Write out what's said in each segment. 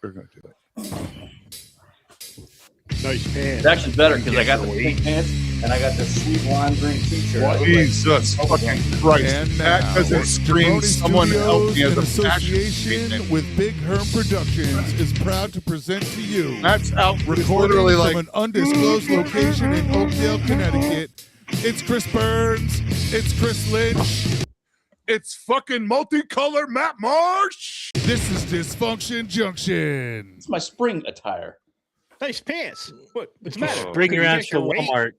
We're gonna do that. Nice pants. It's actually better because I got the pink pants and I got the sweet lime green t-shirt. Jesus fucking Christ! And That now, doesn't scream. Jabroni Someone help me Studios, as in a fashion association statement. with Big Herm Productions, is proud to present to you, That's out. It's recording literally from like an undisclosed location in Oakdale, Connecticut. It's Chris Burns. It's Chris Lynch. it's fucking multicolor Matt Marsh. This is Dysfunction Junction. It's my spring attire. Nice pants. What's the matter? Bring your You ass can't to wait? Walmart.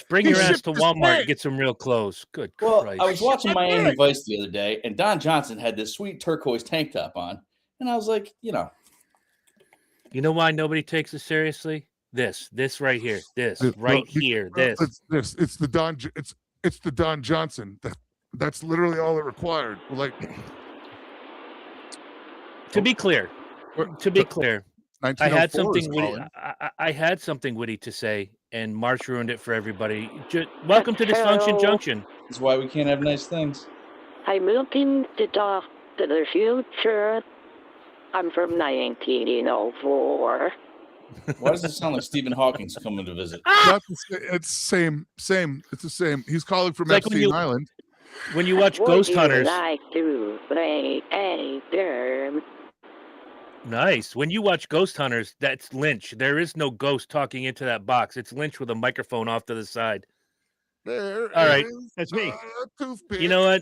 Bring He your ass shipped to his Walmart pants. and get some real clothes. Good Well, Christ. I was watching Miami Vice the other day, and Don Johnson had this sweet turquoise tank top on, and I was like, You know why nobody takes it seriously? This right here. This right here. This. It's the Don. It's the Don Johnson. That's literally all it required. Like To be clear, I 1904 had is something witty. calling. I had something witty to say, and March ruined it for everybody. Welcome to Dysfunction Hello. Junction. that's why we can't have nice things. I'm looking to talk to the future. I'm from 1904. Why does it sound like Stephen Hawking's coming to visit? Not the it's same. It's the same. He's calling from It's like when Epstein you- Island. When you watch Would Ghost you Hunters, like to play a game? nice. When you watch Ghost Hunters, that's Lynch. There is no ghost talking into that box. It's Lynch with a microphone off to the side. There All right. is That's me. a toothpick. You know what?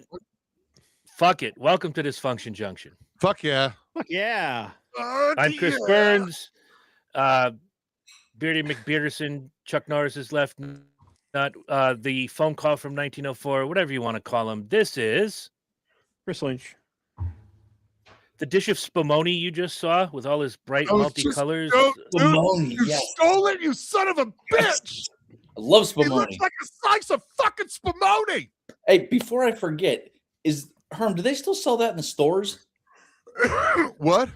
Fuck it. Welcome to Dysfunction Junction. Fuck yeah. Fuck yeah. I'm Chris Burns. Beardy McBearderson. Chuck Norris is left. Not the phone call from 1904, whatever you want to call him. This is Chris Lynch. the dish of spumoni you just saw with all his bright I was just- multicolors. Spumoni, You yes. stole it, you son of a bitch! I love It looks spumoni. like a slice of fucking spumoni. Hey, before I forget, Herm, do they still sell that in the stores? What?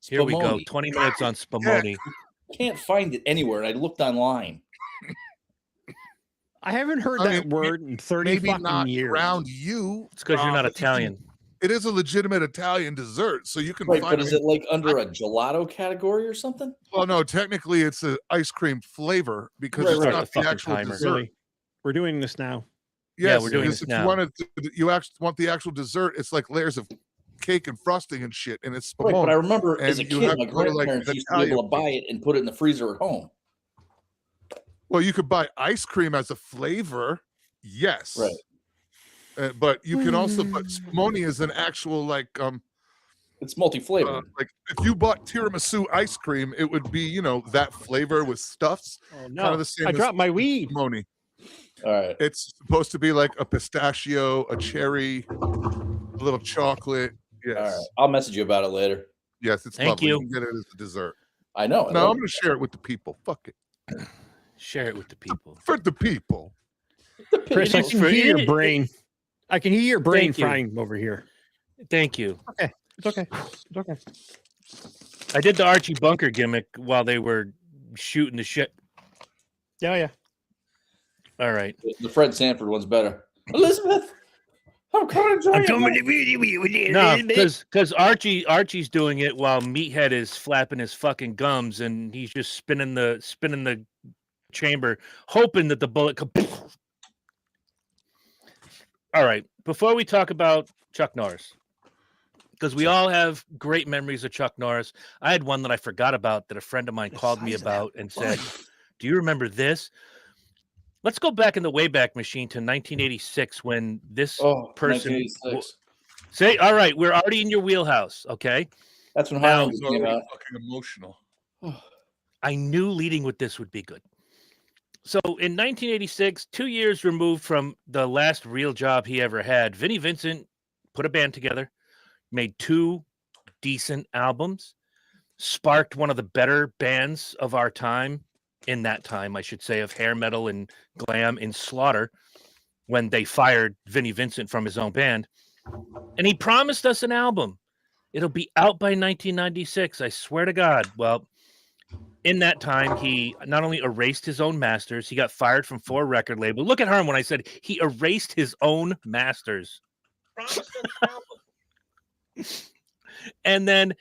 Here we go. Spumoni. 20 minutes on spumoni. Can't find it anywhere, and I looked online. I haven't heard I that mean, word in 30 Maybe fucking not years. around you. It's because you're not but you can- Italian. It is a legitimate Italian dessert, so you can Right, find but is it like under a gelato category or something? Well, no, technically it's an ice cream flavor because Right, it's right. not The the fucking actual timer. dessert. Really? We're doing this now. Yeah, Yes, we're doing because this if now. You actually want the actual dessert. It's like layers of cake and frosting and shit, and it's Right, but I spumoni. remember as a And you kid, have my to go to, like, grandparents the used to be able to Italian buy it and put it in the freezer at home. Well, you could buy ice cream as a flavor, yes, Right. But you can also. But spumoni is an actual It's multi-flavored. like if you bought tiramisu ice cream, it would be that flavor with stuffs. Oh, Kind no. of the same. I as dropped my weed. spumoni. All right. It's supposed to be like a pistachio, a cherry, a little chocolate. Yes, All right. I'll message you about it later. yes, it's Thank lovely. you. You can get it as a dessert. I know. I No, love I'm going to share it with the people. Fuck it Share it with the people. for the people. it. Chris, I It's can for- hear your it- brain. I can hear your brain Thank you. frying over here. Thank you. It's okay. It's okay. I did the Archie Bunker gimmick while they were shooting the shit. Yeah. All right. The Fred Sanford one's better. Elizabeth, I'm coming to enjoy it. No, because Archie's doing it while Meathead is flapping his fucking gums and he's just spinning the chamber, hoping that the bullet could. All right. Before we talk about Chuck Norris, because we all have great memories of Chuck Norris. I had one that I forgot about that a friend of mine called me about and said, "Do you remember this?" Let's go back in the Wayback Machine to 1986 when this Oh, person 1986. say, "All right, we're already in your wheelhouse." Okay. That's when Now- Highlander It's came already out. fucking emotional. I knew leading with this would be good. So in 1986, 2 years removed from the last real job he ever had, Vinnie Vincent put a band together, made 2 decent albums, sparked one of the better bands of our time, in that time, I should say, of hair metal and glam in Slaughter, when they fired Vinnie Vincent from his own band. And he promised us an album. It'll be out by 1996, I swear to God. Well, in that time, he not only erased his own masters, he got fired from 4 record labels. Look at Herm when I said he erased his own masters. And then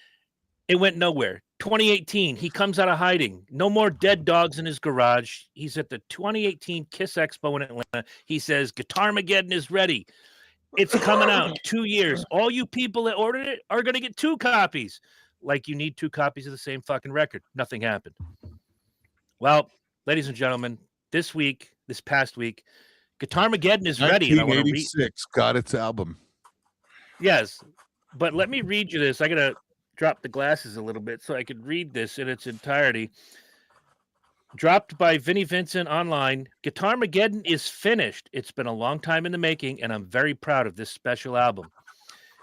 It went nowhere. 2018, he comes out of hiding. No more dead dogs in his garage. He's at the 2018 Kiss Expo in Atlanta. He says, Guitarmageddon is ready. It's coming out 2 years. All you people that ordered it are going to get 2 copies. Like you need 2 copies of the same fucking record. Nothing happened. Well, ladies and gentlemen, this past week, Guitarmageddon is ready. And I want to read. 1986 got its album. Yes, but let me read you this. I got to drop the glasses a little bit so I could read this in its entirety. Dropped by Vinnie Vincent online. Guitarmageddon is finished. It's been a long time in the making, and I'm very proud of this special album.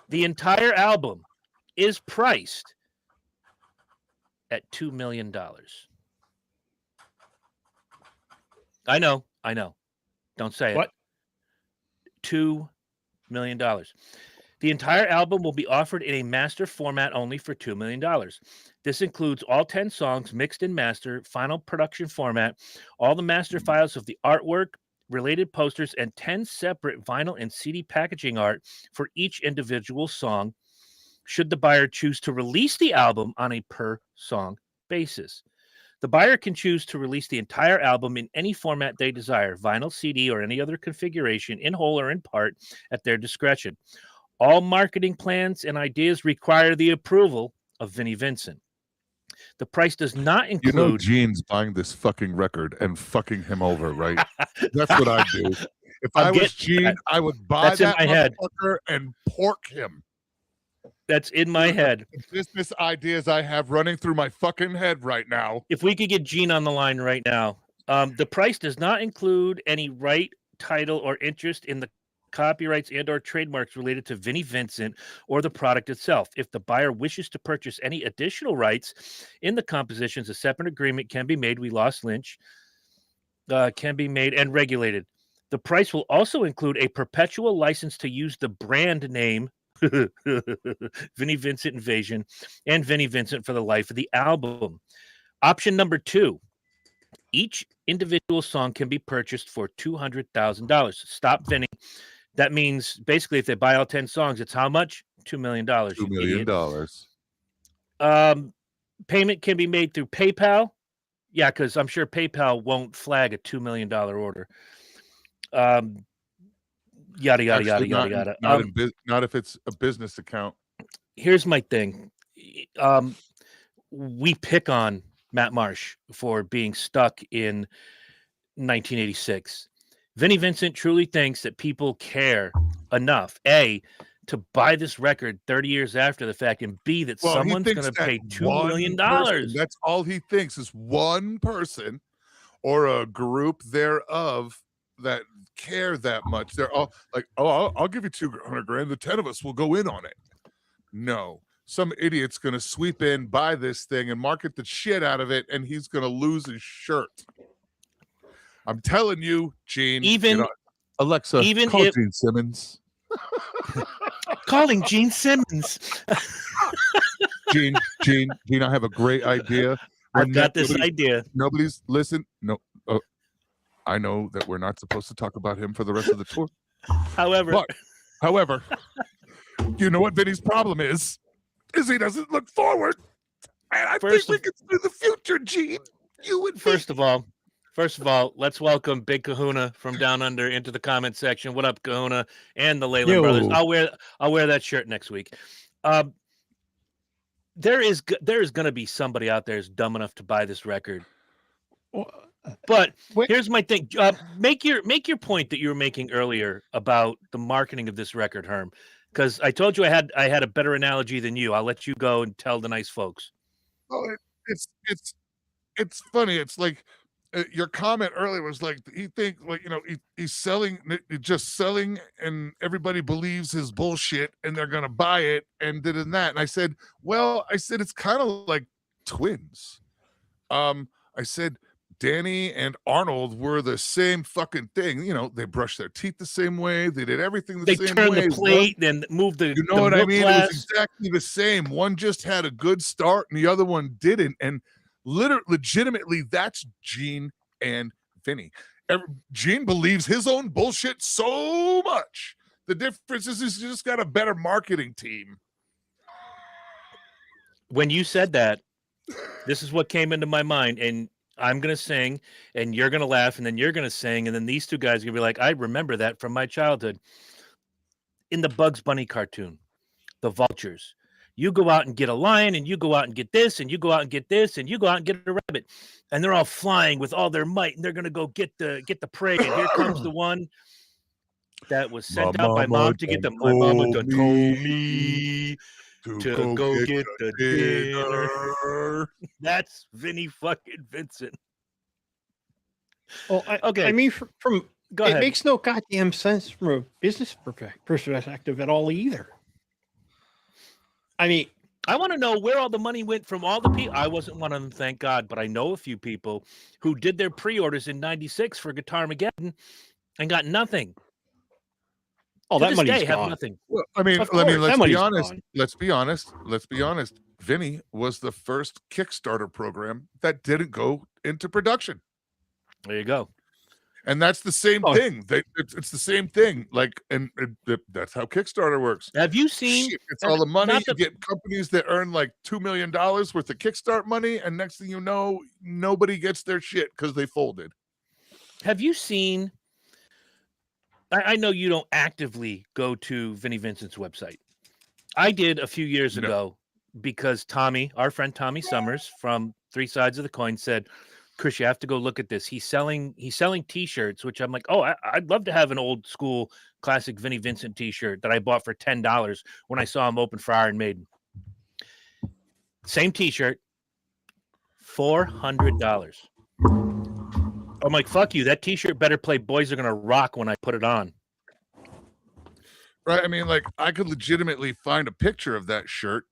The entire album is priced at $2 million. I know. Don't say What? it. $2 million. The entire album will be offered in a master format only for $2 million. This includes all 10 songs mixed in master, final production format, all the master files of the artwork, related posters, and 10 separate vinyl and CD packaging art for each individual song, should the buyer choose to release the album on a per-song basis. The buyer can choose to release the entire album in any format they desire, vinyl, CD, or any other configuration, in whole or in part, at their discretion. All marketing plans and ideas require the approval of Vinnie Vincent. The price does not include... You know Gene's buying this fucking record and fucking him over, right? That's what I'd do. If I was Gene, I would buy that motherfucker and pork him. That's in my head. Business ideas I have running through my fucking head right now. If we could get Gene on the line right now. The price does not include any right, title, or interest in the copyrights and or trademarks related to Vinnie Vincent or the product itself. If the buyer wishes to purchase any additional rights in the compositions, a separate agreement can be made. We lost Lynch. Can be made and regulated. The price will also include a perpetual license to use the brand name Vinnie Vincent Invasion and Vinnie Vincent for the life of the album. Option number 2. Each individual song can be purchased for $200,000. Stop Vinnie. That means basically if they buy all 10 songs, it's how much? $2 million. $2 million. Payment can be made through PayPal. Yeah, because I'm sure PayPal won't flag a $2 million order. Yada, yada, Actually, yada, yada, not yada. Not if it's a business account. Here's my thing. We pick on Matt Marsh for being stuck in 1986. Vinnie Vincent truly thinks that people care enough, A, to buy this record 30 years after the fact, and B, that someone's going to pay $2 million. That's all he thinks is one person or a group thereof that care that much. They're all like, oh, I'll give you $200,000. The 10 of us will go in on it. No. Some idiot's going to sweep in, buy this thing, and market the shit out of it, and he's going to lose his shirt. I'm telling you, Gene. Alexa, call Gene Simmons. Calling Gene Simmons. Gene, I have a great idea. I've got this idea. Nobody's listen. No, I know that we're not supposed to talk about him for the rest of the tour. However, you know what Vinny's problem is he doesn't look forward. And I think we can see the future, Gene. You and First of all, let's welcome Big Kahuna from Down Under into the comment section. What up, Kahuna and the Leyland brothers? I'll wear that shirt next week. There is going to be somebody out there who's dumb enough to buy this record. But here's my thing. Make your point that you were making earlier about the marketing of this record, Herm. Because I told you I had a better analogy than you. I'll let you go and tell the nice folks. Oh, it's funny. It's like your comment earlier was like he think like he's selling, just selling, and everybody believes his bullshit, and they're gonna buy it, and did and that. And I said it's kind of like twins. I said Danny and Arnold were the same fucking thing. They brushed their teeth the same way. They did everything the same way. They turned the plate, then moved the. You know what I mean? Glass. It was exactly the same. One just had a good start, and the other one didn't. And legitimately, that's Gene and Vinny. Gene believes his own bullshit so much. The difference is he's just got a better marketing team. When you said that, this is what came into my mind, and I'm gonna sing, and you're gonna laugh, and then you're gonna sing, and then these two guys are gonna be like, "I remember that from my childhood." In the Bugs Bunny cartoon, the vultures. You go out and get a lion, and you go out and get this, and you go out and get this, and you go out and get a rabbit, and they're all flying with all their might, and they're gonna go get the prey. And here comes the one that was sent out by mom to get them. My mama done told me to go get the dinner. That's Vinnie fucking Vincent. Well, Okay. I mean, from Go it ahead. makes no goddamn sense from a business perspective at all either. I mean, I want to know where all the money went from all the people. I wasn't one of them, thank God, but I know a few people who did their pre-orders in '96 for Guitarmageddon and got nothing. oh, To that this money's day, have gone. nothing. Well, I mean, Of let's course, that be money's honest. gone. Let's be honest. Let's be honest. Vinny was the first Kickstarter program that didn't go into production. There you go. And that's the same Oh. thing. It's the same thing. Like, and that's how Kickstarter works. Have you seen? Shit, it's all the money. not You the- get companies that earn like $2 million worth of Kickstart money, and next thing you know, nobody gets their shit because they folded. Have you seen? I know you don't actively go to Vinnie Vincent's website. I did a few years No. ago because Tommy, our friend Tommy Summers from Three Sides of the Coin, said, "Chris, you have to go look at this. He's selling T-shirts," which I'm like, "Oh, I'd love to have an old school classic Vinnie Vincent T-shirt that I bought for $10 when I saw him open for Iron Maiden." Same T-shirt, $400. I'm like, "Fuck you! That T-shirt better play Boys Are Gonna Rock when I put it on." Right? I mean, like, I could legitimately find a picture of that shirt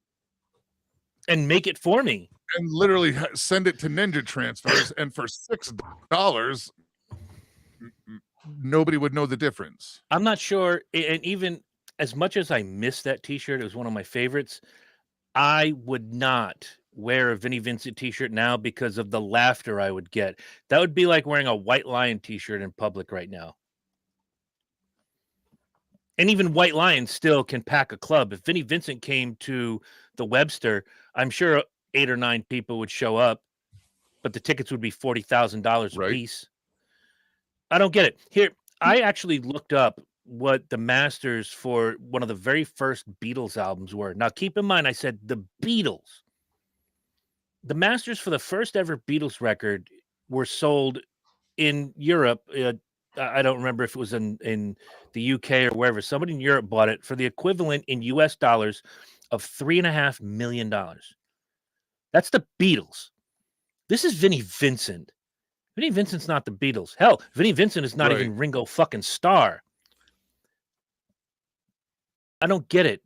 And make it for me. and literally send it to Ninja Transfers, and for $6, nobody would know the difference. I'm not sure, and even as much as I miss that T-shirt, it was one of my favorites. I would not wear a Vinnie Vincent T-shirt now because of the laughter I would get. That would be like wearing a White Lion T-shirt in public right now. And even White Lion still can pack a club. If Vinnie Vincent came to the Webster, I'm sure 8 or 9 people would show up, but the tickets would be $40,000 a Right. piece. I don't get it. Here, I actually looked up what the masters for one of the very first Beatles albums were. Now, keep in mind, I said the Beatles. The masters for the first ever Beatles record were sold in Europe. I don't remember if it was in the UK or wherever. Somebody in Europe bought it for the equivalent in US dollars of $3.5 million. That's the Beatles. This is Vinnie Vincent. Vinnie Vincent's not the Beatles. Hell, Vinnie Vincent is not Right. even Ringo fucking Starr. I don't get it.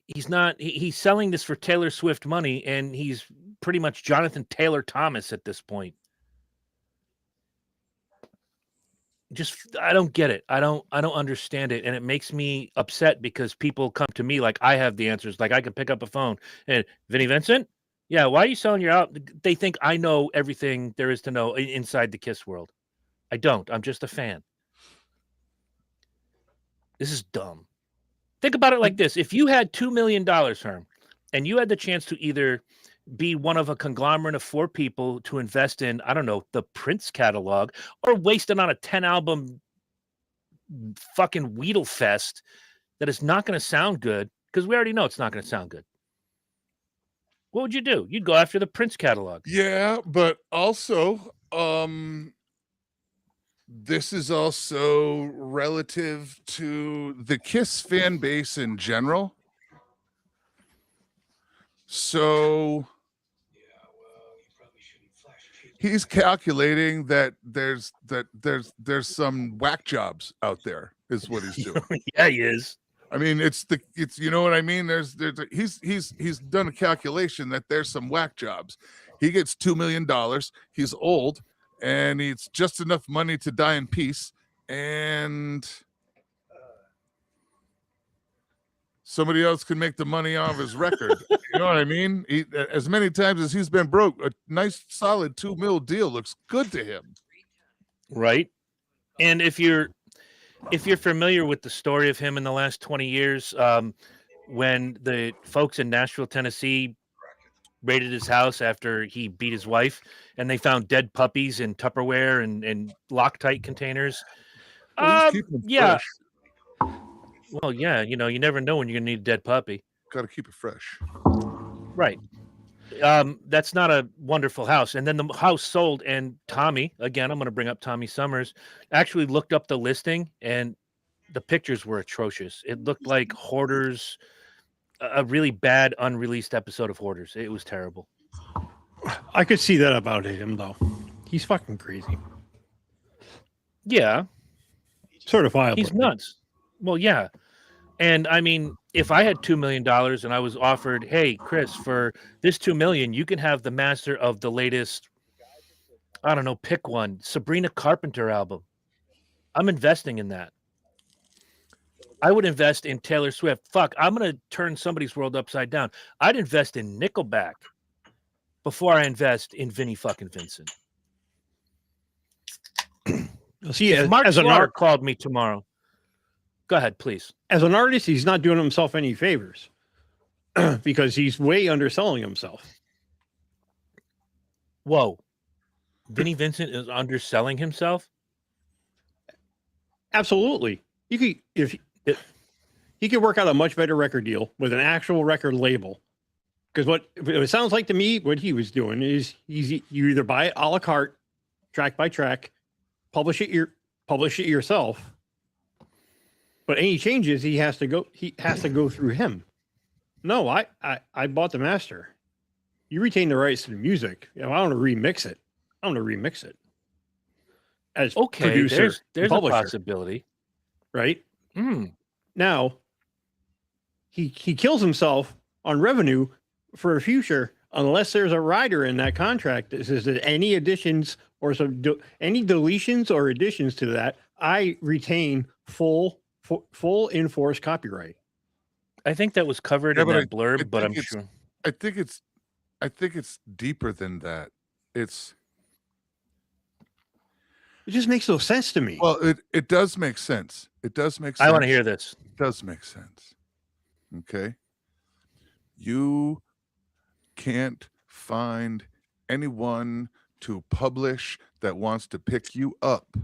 He's not. He's selling this for Taylor Swift money, and he's pretty much Jonathan Taylor Thomas at this point. Just, I don't get it. I don't understand it, and it makes me upset because people come to me like I have the answers. Like I can pick up a phone and Vinnie Vincent. Yeah, why are you selling your out? They think I know everything there is to know inside the Kiss world. I don't. I'm just a fan. This is dumb. Think about it like this. If you had $2 million, Herm, and you had the chance to either be one of a conglomerate of 4 people to invest in, I don't know, the Prince catalog, or waste it on a 10-album fucking Weedle Fest that is not going to sound good, because we already know it's not going to sound good. What would you do? You'd go after the Prince catalog. Yeah, but also, this is also relative to the Kiss fan base in general. So he's calculating that there's some whack jobs out there, is what he's doing. Yeah, he is. I mean, it's you know what I mean. He's done a calculation that there's some whack jobs. He gets $2 million. He's old, and it's just enough money to die in peace. And somebody else can make the money off his record. You know what I mean? As many times as he's been broke, a nice solid $2 million deal looks good to him. Right. And if you're familiar with the story of him in the last 20 years, when the folks in Nashville, Tennessee raided his house after he beat his wife, and they found dead puppies in Tupperware and Loctite containers. Well, he's keeping them Yeah. fresh. Well, yeah, you never know when you're gonna need a dead puppy. Got to keep it fresh. Right. That's not a wonderful house. And then the house sold, and Tommy, again, I'm going to bring up Tommy Summers, actually looked up the listing, and the pictures were atrocious. It looked like Hoarders, a really bad unreleased episode of Hoarders. It was terrible. I could see that about him, though. He's fucking crazy. Yeah, Certifiable. he's nuts. Well, yeah. And I mean, if I had $2 million and I was offered, hey, Chris, for this $2 million, you can have the master of the latest, I don't know, pick one, Sabrina Carpenter album. I'm investing in that. I would invest in Taylor Swift. Fuck, I'm going to turn somebody's world upside down. I'd invest in Nickelback before I invest in Vinnie fucking Vincent. See, If Mark as an Slaughter called me tomorrow, go ahead, please. as an artist, he's not doing himself any favors because he's way underselling himself. Whoa. Vinnie Vincent is underselling himself? Absolutely. You could he could work out a much better record deal with an actual record label. Because what it sounds like to me, what he was doing is you either buy it a la carte, track by track, publish it yourself. But any changes he has to go through him. No, I bought the master. You retain the rights to the music. I want to remix it. I want to remix it. As Okay, producer, there's a publisher, possibility. right? Hmm. Now he kills himself on revenue for a future unless there's a rider in that contract that says that any additions or any deletions or additions to that, I retain full enforced copyright. I think that was covered in that blurb, but I'm sure. I think it's deeper than that. It just makes no sense to me. Well, it does make sense. It does make sense. I want to hear this. It does make sense. Okay. You can't find anyone to publish that wants to pick you up.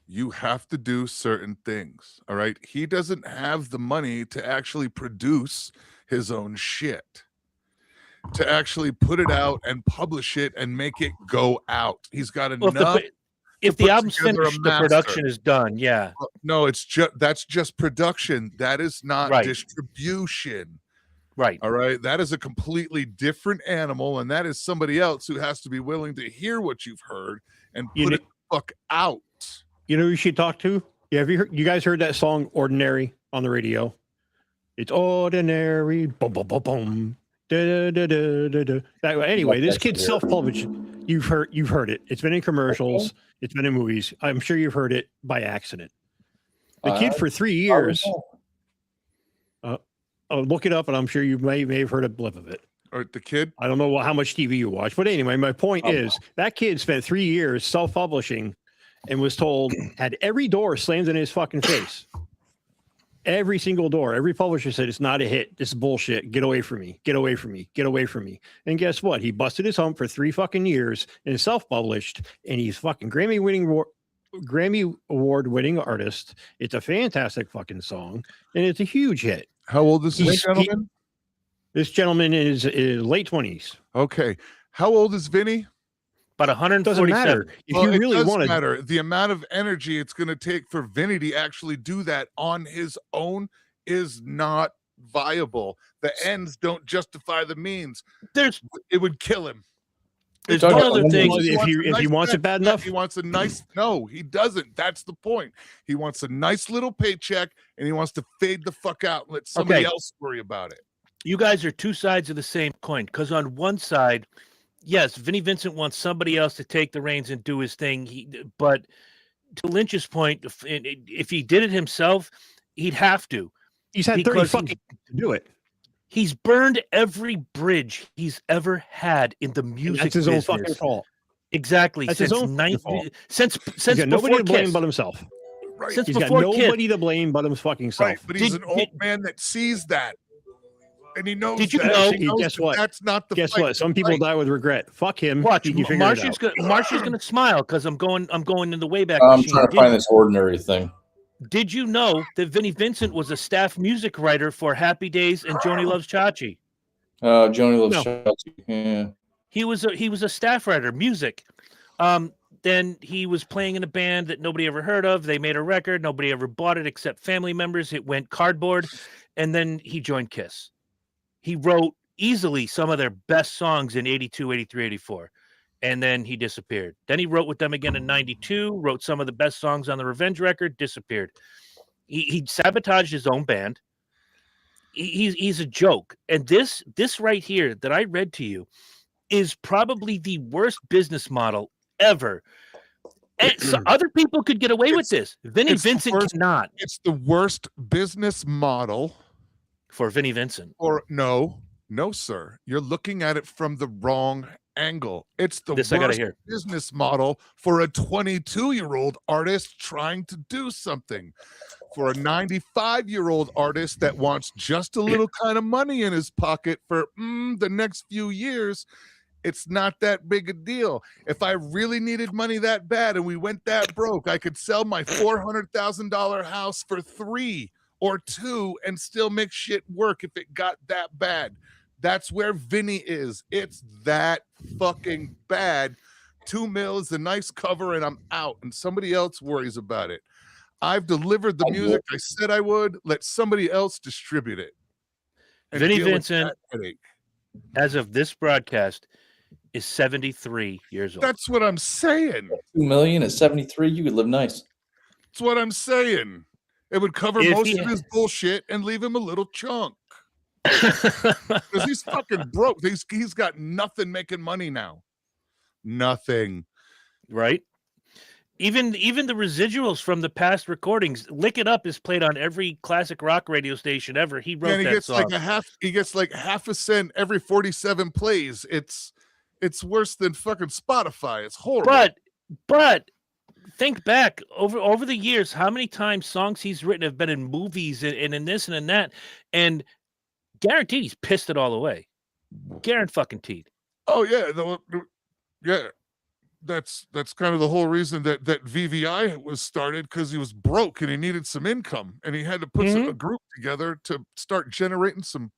You have to do certain things. All right. He doesn't have the money to actually produce his own shit, to actually put it out and publish it and make it go out. He's got enough. If the album's finished, the production is done. Yeah. No, that's just production. That is not distribution. Right. All right. That is a completely different animal, and that is somebody else who has to be willing to hear what you've heard and put it the fuck out. You know who you should talk to? Yeah, have you guys heard that song "Ordinary" on the radio? It's ordinary. Boom, boom, boom, boom. Da, da, da, da, da. Anyway, this kid's self-published. You've heard it. It's been in commercials. It's been in movies. I'm sure you've heard it by accident. The kid for 3 years. Look it up, and I'm sure you may have heard a blip of it. Or the kid? I don't know how much TV you watch, but anyway, my point is that kid spent 3 years self-publishing and was told, had every door slammed in his fucking face. Every single door. Every publisher said, it's not a hit. This is bullshit. Get away from me. Get away from me. Get away from me. And guess what? He busted his hump for 3 fucking years and self-published, and he's fucking Grammy Award winning artist. It's a fantastic fucking song, and it's a huge hit. How old is this gentleman? This gentleman is late 20s. Okay. How old is Vinny? About 147. Doesn't matter. If you really want to matter. The amount of energy it's going to take for Vinny to actually do that on his own is not viable. The ends don't justify the means. It would kill him. There's one other thing. If he wants it bad enough, he wants a nice. No, he doesn't. That's the point. He wants a nice little paycheck, and he wants to fade the fuck out and let somebody else worry about it. You guys are two sides of the same coin. Because on one side, yes, Vinnie Vincent wants somebody else to take the reins and do his thing. But to Lynch's point, if he did it himself, he'd have to. He's had 30 fucking to do it. He's burned every bridge he's ever had in the music That's his business. own fucking fault. Exactly. That's since his own fault. Since he's got nobody to blame Kiss. but himself. Right. Since He's got before nobody Kiss. to blame but his fucking self. Right, but he's an old man that sees that. and he knows Did you that. know- He knows Guess that what? That's not the Guess fight what? to Some people fight. die with regret. Fuck him. Watch, He can figure it Marsha's out. gonna smile because I'm going in the Wayback I'm Machine. trying to find this ordinary thing. Did you know that Vinnie Vincent was a staff music writer for Happy Days and Joni Loves Chachi? Joni Loves No. Chachi. Yeah. He was a staff writer, music. Then he was playing in a band that nobody ever heard of. They made a record. Nobody ever bought it except family members. It went cardboard. And then he joined Kiss. He wrote easily some of their best songs in 82, 83, 84. And then he disappeared. Then he wrote with them again in 92, wrote some of the best songs on the Revenge record, disappeared. He sabotaged his own band. He's a joke. And this right here that I read to you is probably the worst business model ever. And so other people could get away with this. Vinnie it's the Vincent worst- cannot. It's the worst business model. For Vinnie Vincent. Or no, sir. You're looking at it from the wrong angle. It's the This I gotta worst hear. business model for a 22-year-old artist trying to do something. For a 95-year-old artist that wants just a little kind of money in his pocket for the next few years, it's not that big a deal. If I really needed money that bad and we went that broke, I could sell my $400,000 house for 3 or 2 and still make shit work if it got that bad. That's where Vinny is. It's that fucking bad. 2 mil is a nice cover and I'm out, and somebody else worries about it. I've delivered the music I said I would. Let somebody else distribute it. and Vinnie deal with Vincent, that headache. as of this broadcast, is 73 years old. That's what I'm saying. 2 million at 73, you could live nice. That's what I'm saying. It would cover If most he- of his bullshit and leave him a little chunk. Because he's fucking broke. He's got nothing making money now. Nothing. Right? Even the residuals from the past recordings, "Lick It Up" is played on every classic rock radio station ever. He wrote And he that gets song. he gets like half a cent every 47 plays. It's worse than fucking Spotify. It's horrible. But think back over the years, how many times songs he's written have been in movies and in this and in that, and guaranteed he's pissed it all away. Guaranteed. Oh yeah, yeah. That's kind of the whole reason that VVI was started, because he was broke and he needed some income, and he had to put a group together to start generating some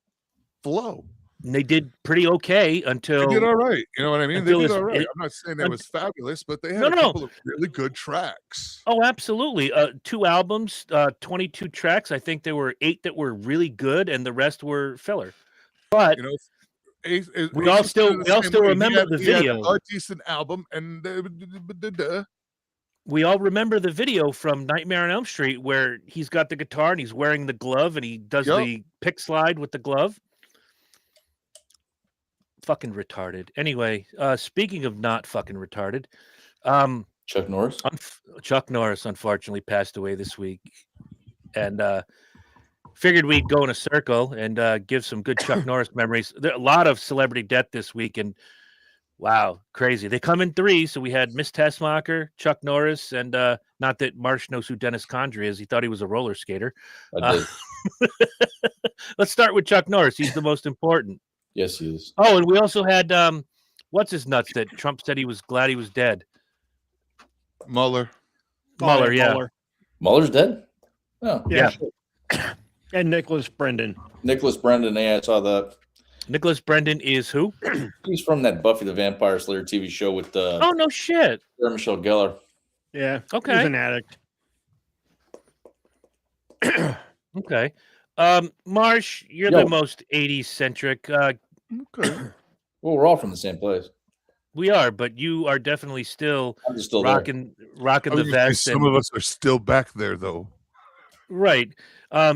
flow. And they did pretty okay until They did all right. You know what I mean? They until did it's- all right. it- I'm not saying that was fabulous, but they had No, a no. couple of really good tracks. Oh, absolutely. 2 albums, 22 tracks. I think there were 8 that were really good, and the rest were filler. But You know, We all still remember the video. A decent album, and we all remember the video from Nightmare on Elm Street where he's got the guitar and he's wearing the glove and he does Yup. the pick slide with the glove. Fucking retarded. Anyway, speaking of not fucking retarded, Chuck Norris. Chuck Norris unfortunately passed away this week, and figured we'd go in a circle and give some good Chuck Norris memories. There are a lot of celebrity death this week, and wow, crazy. They come in 3, so we had Miss Tessmacher, Chuck Norris, and not that Marsh knows who Dennis Condrey is. He thought he was a roller skater. I did. Let's start with Chuck Norris. He's the most important. Yes, he is. Oh, and we also had what's his nuts that Trump said he was glad he was dead. Mueller. Mueller, yeah. Mueller. Muller's dead? Oh. Yeah. And Nicholas Brendan. Nicholas Brendan. Yeah, I saw that. Nicholas Brendan is who? He's from that Buffy the Vampire Slayer TV show with Oh, no shit. Sarah Michelle Gellar. Yeah. Okay. He's an addict. Okay. Marsh, you're Yo. the most 80s centric. Okay. Well, we're all from the same place. We are, but you are definitely still I'm just still there. rocking I the was gonna say vest. some of us are still back there, though. Right.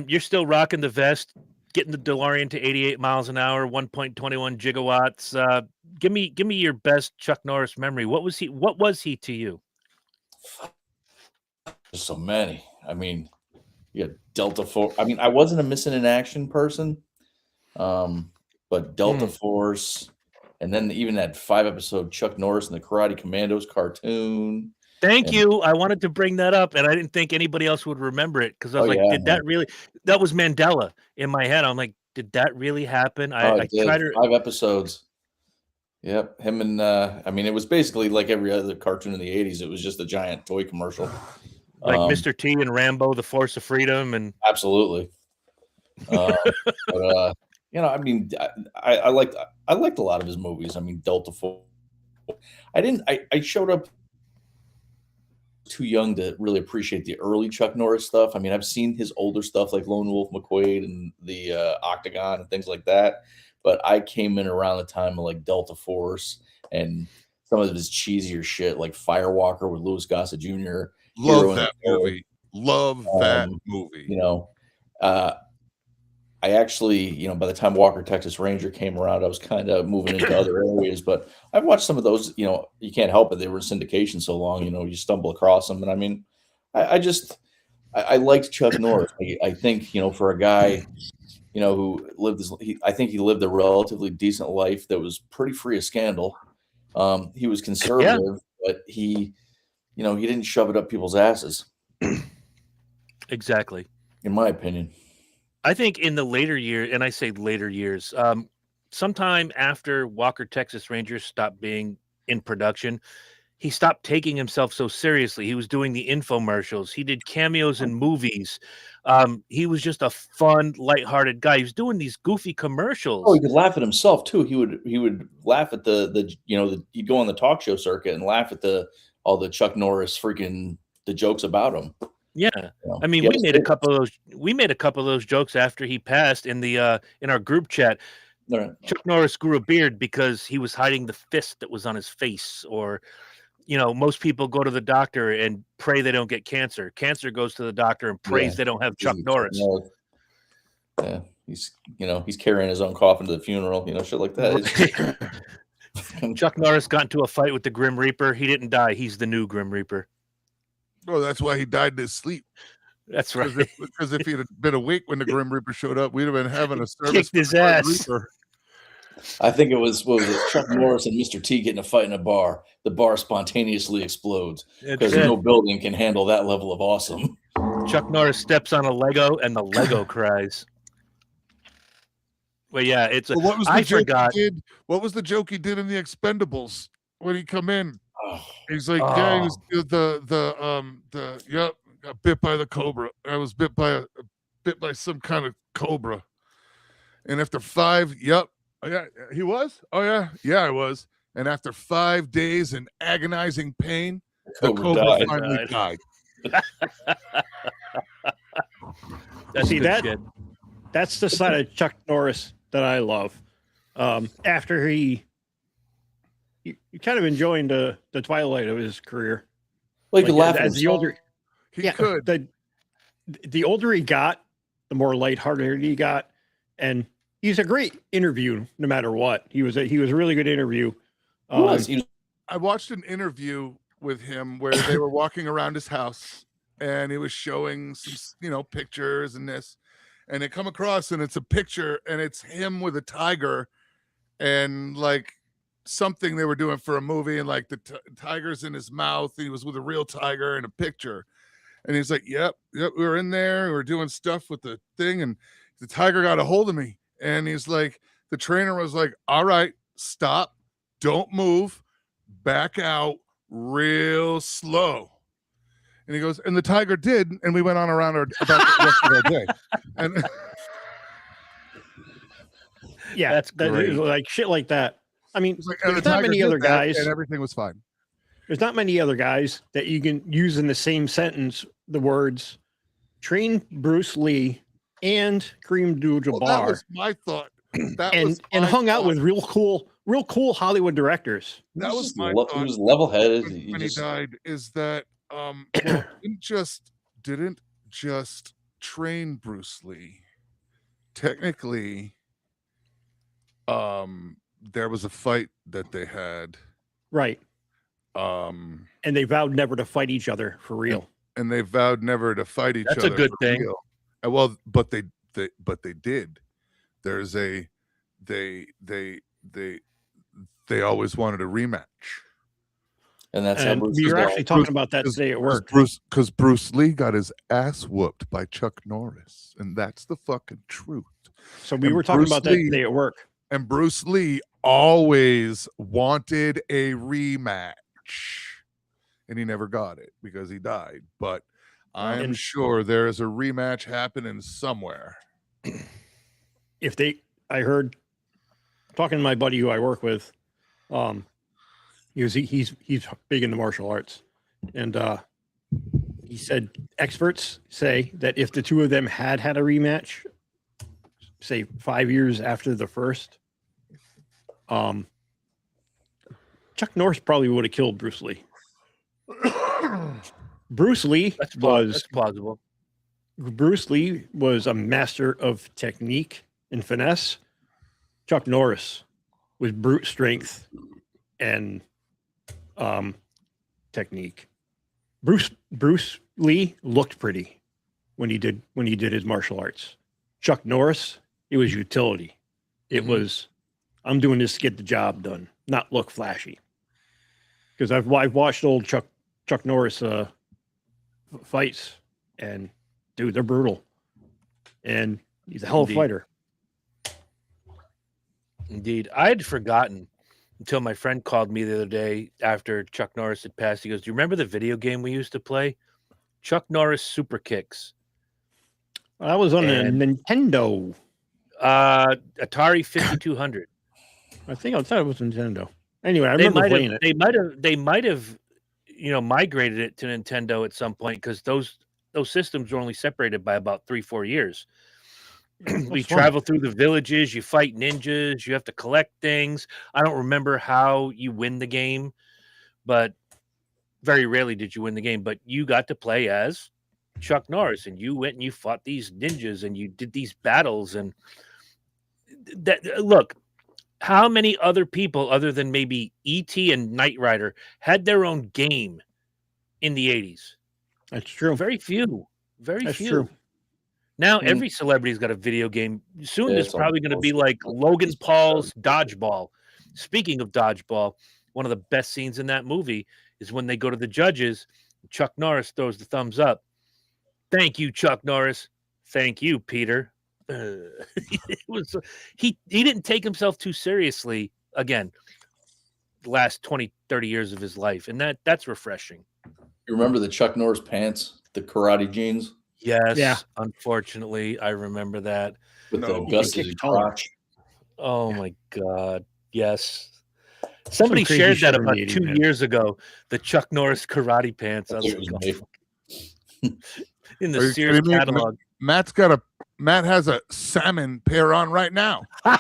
You're still rocking the vest, getting the DeLorean to 88 miles an hour, 1.21 gigawatts. Give me your best Chuck Norris memory. What was he to you? There's so many. I mean, you got Delta Force. I mean, I wasn't a missing in action person, but Delta Force, and then even that 5-episode Chuck Norris and the Karate Commandos cartoon. Thank you. I wanted to bring that up, and I didn't think anybody else would remember it because I was like, yeah, did that really? That was Mandela in my head. I'm like, did that really happen? Oh, I it did. try to 5 episodes. Yep, him and I mean, it was basically like every other cartoon in the '80s. It was just a giant toy commercial. like Mr. T and Rambo, The Force of Freedom, and Absolutely. But I mean, I liked a lot of his movies. I mean, Delta Force. I showed up too young to really appreciate the early Chuck Norris stuff. I mean, I've seen his older stuff like Lone Wolf McQuade and the Octagon and things like that. But I came in around the time of like Delta Force and some of his cheesier shit like Firewalker with Louis Gossett Jr. Love that movie. Love that movie. I actually, by the time Walker Texas Ranger came around, I was kind of moving into other areas. But I've watched some of those. You can't help it; they were in syndication so long. You stumble across them, and I mean, I liked Chuck Norris. I think for a guy, who lived I think he lived a relatively decent life that was pretty free of scandal. He was conservative, but he didn't shove it up people's asses. exactly. In my opinion. I think in the later years, and I say later years, sometime after Walker Texas Rangers stopped being in production, he stopped taking himself so seriously. He was doing the infomercials. He did cameos in movies. He was just a fun, lighthearted guy. He was doing these goofy commercials. Oh, he could laugh at himself too. He would laugh at he'd go on the talk show circuit and laugh at all the Chuck Norris freaking the jokes about him. Yeah, I mean, we made a couple of those jokes after he passed in the in our group chat. Right. Chuck Norris grew a beard because he was hiding the fist that was on his face, or most people go to the doctor and pray they don't get cancer. Cancer goes to the doctor and prays they don't have Chuck Norris. Yeah, he's carrying his own coffin to the funeral, shit like that. Chuck Norris got into a fight with the Grim Reaper. He didn't die. He's the new Grim Reaper. Oh, that's why he died in his sleep. That's right. Because if he'd have been awake when the Grim Reaper showed up, we'd have been having a service. Kicked his ass. I think it was Chuck Norris and Mr. T getting a fight in a bar. The bar spontaneously explodes because no building can handle that level of awesome. Chuck Norris steps on a Lego and the Lego cries. But yeah, it's what was the I joke forgot. he did? What was the joke he did in the Expendables when he come in? Oh. He's like, yeah, he was got bit by the cobra. I was bit by some kind of cobra. And after 5, he was? Oh yeah, I was. And after 5 days in agonizing pain, the cobra finally died. That's the side of Chuck Norris that I love. After he kind of enjoying the twilight of his career. Well, he could laugh as the older he could. The older he got, the more lighthearted he got, and he's a great interview no matter what. He was a really good interview. I watched an interview with him where they were walking around his house and he was showing some pictures and this, and they come across and it's a picture and it's him with a tiger and like something they were doing for a movie, and like the tiger's in his mouth. He was with a real tiger in a picture, and he's like, yep, we were in there, we were doing stuff with the thing, and the tiger got a hold of me. And he's like, the trainer was like, all right, stop, don't move, back out real slow. And he goes, and the tiger did, and we went on around about the rest of our day. And yeah, that's great. Like shit like that. I mean, like, there's not many other guys, and everything was fine. There's not many other guys that you can use in the same sentence the words train Bruce Lee and Kareem Abdul-Jabbar. That was my thought. And hung out with real cool Hollywood directors. That was my He thought. was level-headed. When he died, is that didn't just train Bruce Lee. Technically, there was a fight that they had, right? And they vowed never to fight each other for real. And they vowed never to fight each other. That's a good thing. Real. Well, but they did. There's they always wanted a rematch. And that's how we were actually talking about that today at work. Because Bruce Lee got his ass whooped by Chuck Norris, and that's the fucking truth. So we And were talking Bruce about that Lee- today at work. And Bruce Lee always wanted a rematch. And he never got it because he died. But I'm And- sure there is a rematch happening somewhere. I heard talking to my buddy who I work with, he's big into martial arts, and he said experts say that if the two of them had a rematch, say 5 years after the first, Chuck Norris probably would have killed Bruce Lee. Bruce Lee That's was plausible. Bruce Lee was a master of technique and finesse. Chuck Norris was brute strength and technique. Bruce Lee looked pretty when he did his martial arts. Chuck Norris, it was utility. It was, I'm doing this to get the job done, not look flashy. Because I've watched old Chuck Norris fights, and dude, they're brutal. And he's a hell of a Indeed. fighter. Indeed. I had forgotten until my friend called me the other day after Chuck Norris had passed. He goes, "Do you remember the video game we used to play? Chuck Norris Super Kicks." I was on And- a Nintendo. Atari 5200. I thought it was Nintendo. Anyway, I They remember might playing have, it. they might have, migrated it to Nintendo at some point because those systems were only separated by about 3-4 years. We fun. travel through the villages, you fight ninjas, you have to collect things. I don't remember how you win the game, but very rarely did you win the game. But you got to play as Chuck Norris, and you went and you fought these ninjas, and you did these battles. And look, how many other people other than maybe E.T. and Knight Rider had their own game in the 80s? That's true. Very few. Very That's few. true. Now Mm. every celebrity's got a video game. Soon Yeah, there's it's all probably going to be bullshit. like Logan Paul's Dodgeball. Speaking of Dodgeball, one of the best scenes in that movie is when they go to the judges. Chuck Norris throws the thumbs up. Thank you, Chuck Norris. Thank you, Peter. It was he didn't take himself too seriously again the last 20-30 years of his life, and that's refreshing. You remember the Chuck Norris pants, the karate jeans Yes, Yeah. unfortunately, I remember that. with No, the gusseted kick taller. crotch? Oh my God. Yes. Somebody crazy shared that shit in about the 80s, 2 man. years ago. The Chuck Norris karate pants. I I was think it like, was oh, me. in Are the you Sears kidding me? catalog. Matt has a salmon pair on right now. I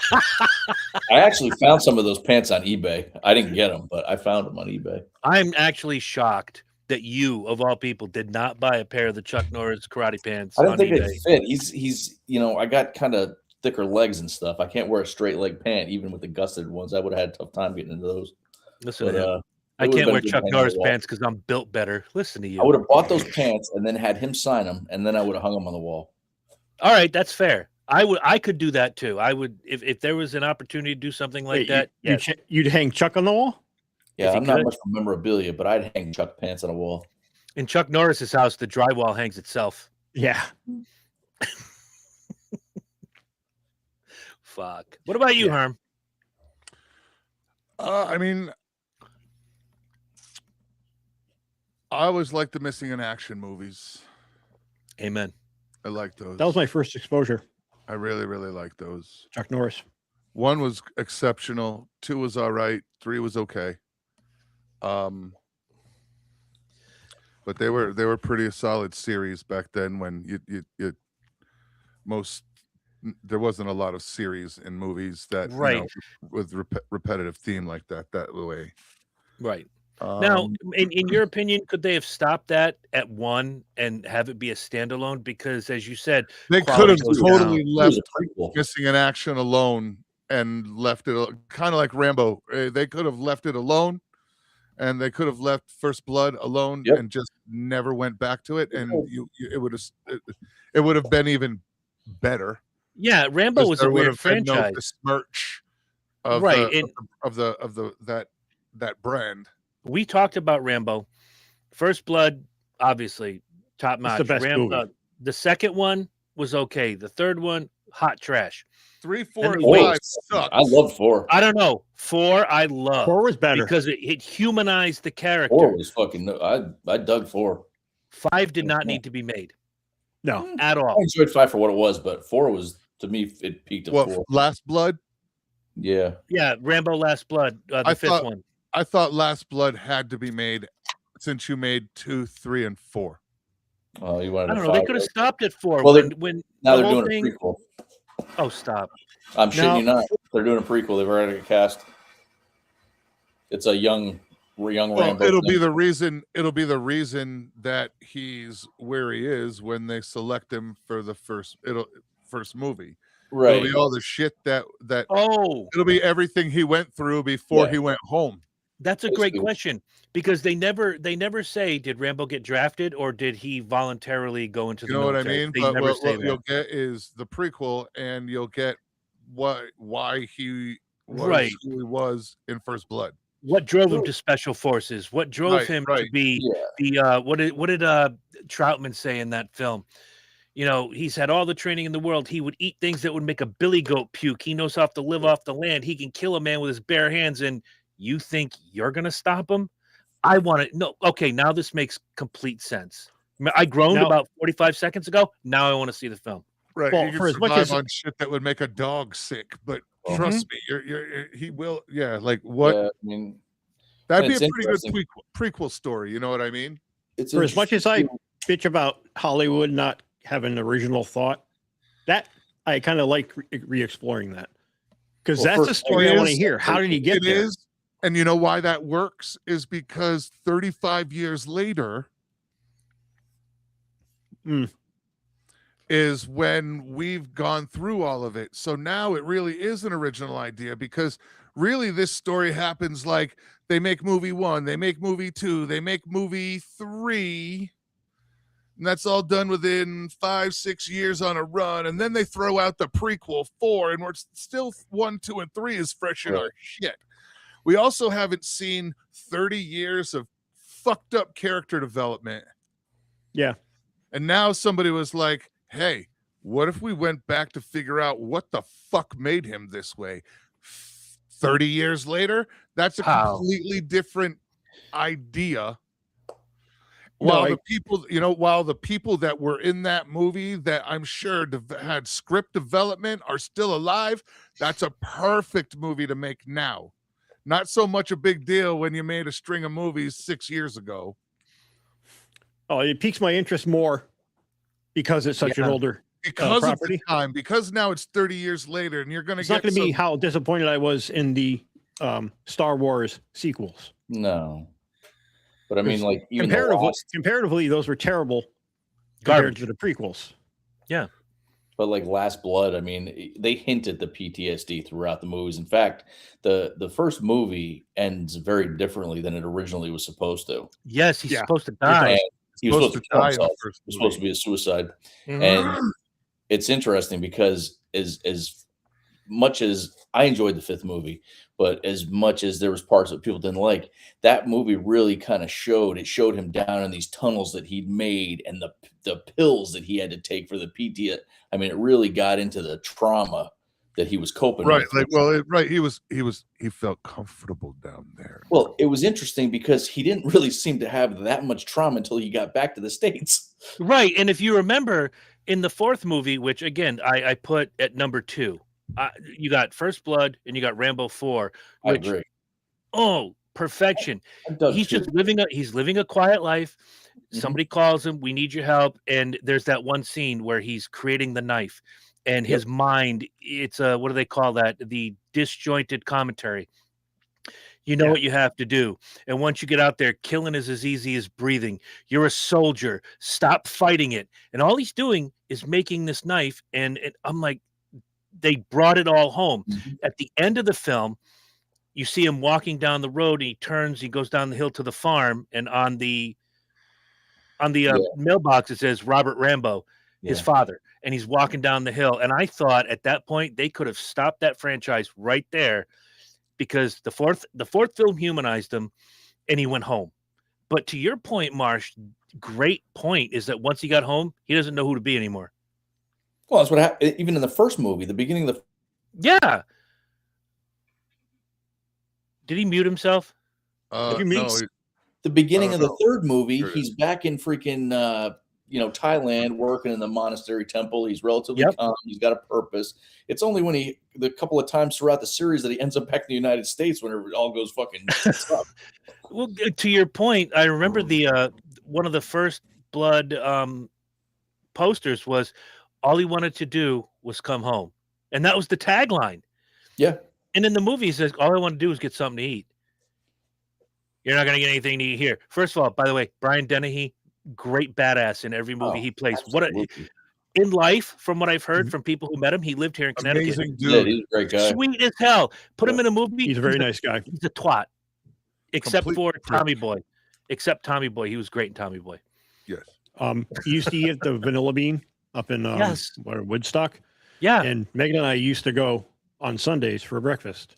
actually found some of those pants on eBay. I didn't get them, but I found them on eBay. I'm actually shocked that you, of all people, did not buy a pair of the Chuck Norris karate pants I on didn't think eBay. it fit. He's I got kind of thicker legs and stuff. I can't wear a straight leg pant even with the gusseted ones. I would have had a tough time getting into those. Listen But to him. it I would've can't been wear a good Chuck hang on Norris the wall. pants because I'm built better. Listen to you. I would have bought those pants and then had him sign them, and then I would have hung them on the wall. All right, that's fair. I could do that too. I would if there was an opportunity to do something like Wait, that. Yes. you'd hang Chuck on the wall? Yeah, he I'm not could. much for memorabilia, but I'd hang Chuck pants on a wall. In Chuck Norris's house, the drywall hangs itself. Yeah. Fuck. What about you, Yeah. Herm? I mean, I always like the missing in action movies. Amen. I like those. That was my first exposure. I really, really like those. Chuck Norris. 1 was exceptional. 2 was all right. 3 was okay. But they were pretty solid series back then when there wasn't a lot of series in movies that Right. with repetitive theme like that way. Right. Now, Um, in your opinion, could they have stopped that at 1 and have it be a standalone? Because, as you said, they could quality have goes totally It was left a prequel. missing in action alone and left it kind of like Rambo. They could have left it alone, and they could have left First Blood alone Yep. and just never went back to it, and it would have been even better. yeah, Rambo 'Cause was a there would weird have been no franchise. besmirch of Right, that brand. We talked about Rambo. First Blood, obviously, top notch. the best movie. The second one was okay. The third one hot trash. 3, 4, and Four 5 was- sucks. I love 4. I don't know. 4, I love 4 was better. because it humanized the 4 character. was fucking. I dug 4. 5 did not need to be made No. at I all. enjoyed 5 for what it was, but 4 was, to me, it peaked at What, 4. Last Blood? Yeah. Yeah, Rambo: Last Blood, the I fifth thought- one. I thought Last Blood had to be made since you made 2, 3, and 4. Oh, you wanted I a don't know. They 5, could have right? stopped at 4 Well, when Now the they're whole doing thing. a prequel. Oh, stop! I'm shitting Now- you not. They're doing a prequel. They've already got a cast. It's a young Well, Rambo. it'll be thing. the reason. It'll be the reason that he's where he is when they select him for the first movie. It'll right. be all the shit that Oh, it'll be everything he went through before Yeah. he went home. that's a great Basically. question because they never say did Rambo get drafted or did he voluntarily go into You the know what I military. mean? They But never say what you'll that. get is the prequel, and you'll get why he was Right. who he was in First Blood. What drove him to special forces? What drove Right, him to right. be Yeah. the what did Troutman say in that film? You know, he's had all the training in the world. He would eat things that would make a billy goat puke. He knows how to live off the land. He can kill a man with his bare hands. And you think you're gonna stop him? I want to no. Okay, now this makes complete sense. I groaned Now- about 45 seconds ago. Now I want to see the film. Right. Well, you can for as much survive as- on shit that would make a dog sick, but Mhm. trust me, he will. Yeah, like what? Yeah, I mean, That'd be it's a pretty good interesting. prequel story. You know what I mean? it's For as much as I interesting. bitch about Hollywood not having an original thought, that I kind of like re-exploring that because Well, that's the first, story it I want to is- hear. How did he get It there? is, and you know why that works is because 35 years later Mm. is when we've gone through all of it. So now it really is an original idea because really this story happens like they make movie 1, they make movie 2, they make movie 3. And that's all done within 5, 6 years on a run. And then they throw out the prequel 4, and we're still 1, 2, and 3 is fresh in Right. our shit. We also haven't seen 30 years of fucked up character development. Yeah. And now somebody was like, hey, what if we went back to figure out what the fuck made him this way? 30 years later, that's a How? completely different idea. No, While I- the people that were in that movie that I'm sure had script development are still alive, that's a perfect movie to make now. Not so much a big deal when you made a string of movies 6 years ago. Oh, it piques my interest more because it's such an Yeah. older. Because of the property? time, because now it's 30 years later, and you're going to It's get not going to be some- how disappointed I was in the Star Wars sequels. No, but I mean, Because like even the comparatively, those were terrible compared Garbage. to the prequels. But like Last Blood, I mean, they hint at the PTSD throughout the movies. In fact, the first movie ends very differently than it originally was supposed to. Yes, he's Yeah. supposed to die. And he was supposed to kill die in the himself. first It was supposed to movie. be a suicide. Mhm. And it's interesting because as much as I enjoyed the fifth movie, but as much as there was parts that people didn't like, that movie really kind of showed him down in these tunnels that he'd made and the pills that he had to take for the PTSD. I mean, it really got into the trauma that he was coping right, with. like, well, right, he felt comfortable down there. Well, it was interesting because he didn't really seem to have that much trauma until he got back to the States. Right. And if you remember in the fourth movie, which again, I put at number 2, you got First Blood and you got Rambo 4, I which, agree. oh, perfection. I dug He's two. just living a quiet life. Mhm. Somebody calls him, we need your help. And there's that one scene where he's creating the knife and Yep. his mind, it's a, what do they call that? The disjointed commentary. You know Yeah. what you have to do. And once you get out there, killing is as easy as breathing. You're a soldier. Stop fighting it. And all he's doing is making this knife. And I'm like, they brought it all home. Mhm. At the end of the film, you see him walking down the road and he turns, he goes down the hill to the farm. And on the mailbox, it says Robert Rambo, his Yeah. father. And he's walking down the hill. And I thought at that point, they could have stopped that franchise right there because the fourth film humanized him and he went home. But to your point, Marsh, great point is that once he got home, he doesn't know who to be anymore. Well, that's what happened. Even in the first movie, the beginning of the Yeah. Did he mute himself? You No, mean- the beginning I of don't the know. third movie, Here it he's back in freaking Thailand working in the monastery temple. He's relatively Yep. calm. He's got a purpose. It's only when the couple of times throughout the series that he ends up back in the United States when it all goes fucking tits up. Well, to your point, I remember the one of the first Blood posters was all he wanted to do was come home, and that was the tagline. Yeah. And in the movie, he says, "All I want to do is get something to eat." You're not going to get anything to eat here. First of all, by the way, Brian Dennehy, great badass in every movie Oh, he plays. absolutely. In life, from what I've heard from people who met him, he lived here in Connecticut. amazing Yeah, dude. he's a great guy. Sweet as hell. Put him in a movie. He's a very nice guy. He's a twat. Except Complete for prick. Tommy Boy. Except Tommy Boy. He was great in Tommy Boy. Yes. He used to eat the vanilla bean up in Yes. Woodstock. Yeah. And Megan and I used to go on Sundays for breakfast.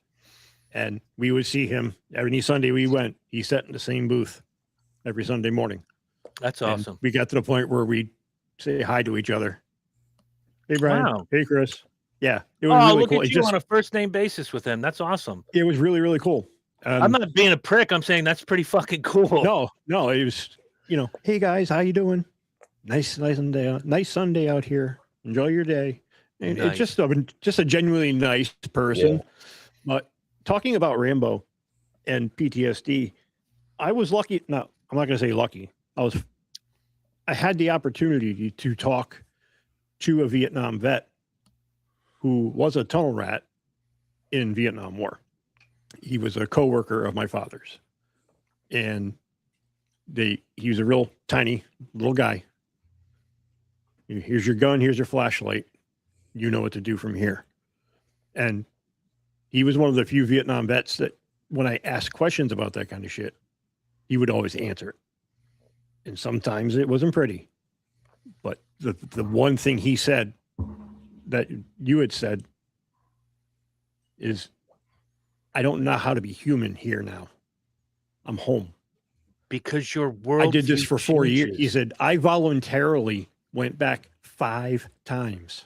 And we would see him every Sunday we went. He sat in the same booth every Sunday morning. That's And awesome. we got to the point where we'd say hi to each other. Hey, Brian. Wow. Hey, Chris. Yeah. It was Oh, really look cool. at It you on a first name basis with him. That's awesome. it was really, really cool. I'm not being a prick. I'm saying that's pretty fucking cool. No, it was, hey guys, how you doing? Nice Sunday out here. Enjoy your day. And Nice. it's just a genuinely nice person. Yeah. But talking about Rambo and PTSD, I was lucky. No, I'm not going to say lucky. I had the opportunity to talk to a Vietnam vet who was a tunnel rat in Vietnam War. He was a coworker of my father's, and he was a real tiny little guy. Here's your gun. Here's your flashlight. You know what to do from here. And he was one of the few Vietnam vets that when I asked questions about that kind of shit, he would always answer it. And sometimes it wasn't pretty, but the one thing he said that you had said is, I don't know how to be human here now. I'm home. Because your world. I did this for 4 years. He said, I voluntarily went back 5 times.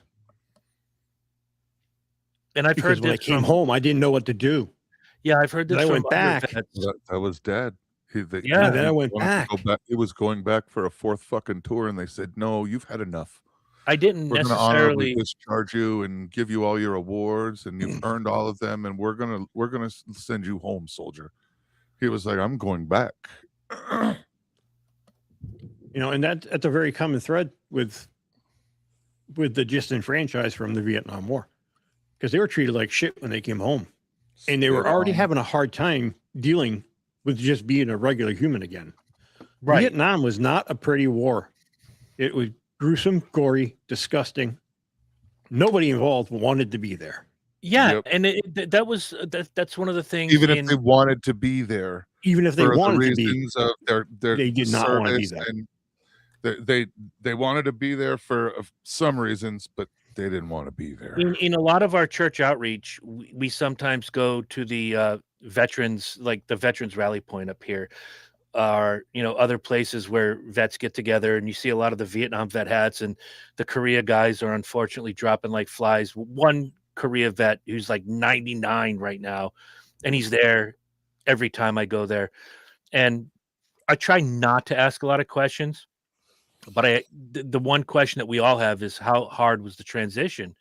And I've Because heard when I this came from home, I didn't know what to do. Yeah, I've heard this I from went other back. vets. That was Dad. Yeah. And then I went wanted to back. go back. It was going back for a 4th fucking tour, and they said, "No, you've had enough. I didn't We're going to honorably necessarily. discharge you and give you all your awards, and you've earned all of them, and we're gonna send you home, soldier." He was like, "I'm going back." And that's a very common thread with the disenfranchised from the Vietnam War, because they were treated like shit when they came home, and they were Spit already on. having a hard time dealing with just being a regular human again. Right. Vietnam was not a pretty war. It was gruesome, gory, disgusting. Nobody involved wanted to be there, Yeah, Yep. and that's one of the things. Even if they wanted to be there, even if they for the wanted to be. reasons of their They did not wanna be service, there. and they wanted to be there for some reasons, but they didn't want to be there. In a lot of our church outreach, we sometimes go to the veterans, like the Veterans Rally Point up here, or other places where vets get together, and you see a lot of the Vietnam vet hats, and the Korea guys are unfortunately dropping like flies. One Korea vet who's like 99 right now, and he's there every time I go there, and I try not to ask a lot of questions. But the one question that we all have is, how hard was the transition?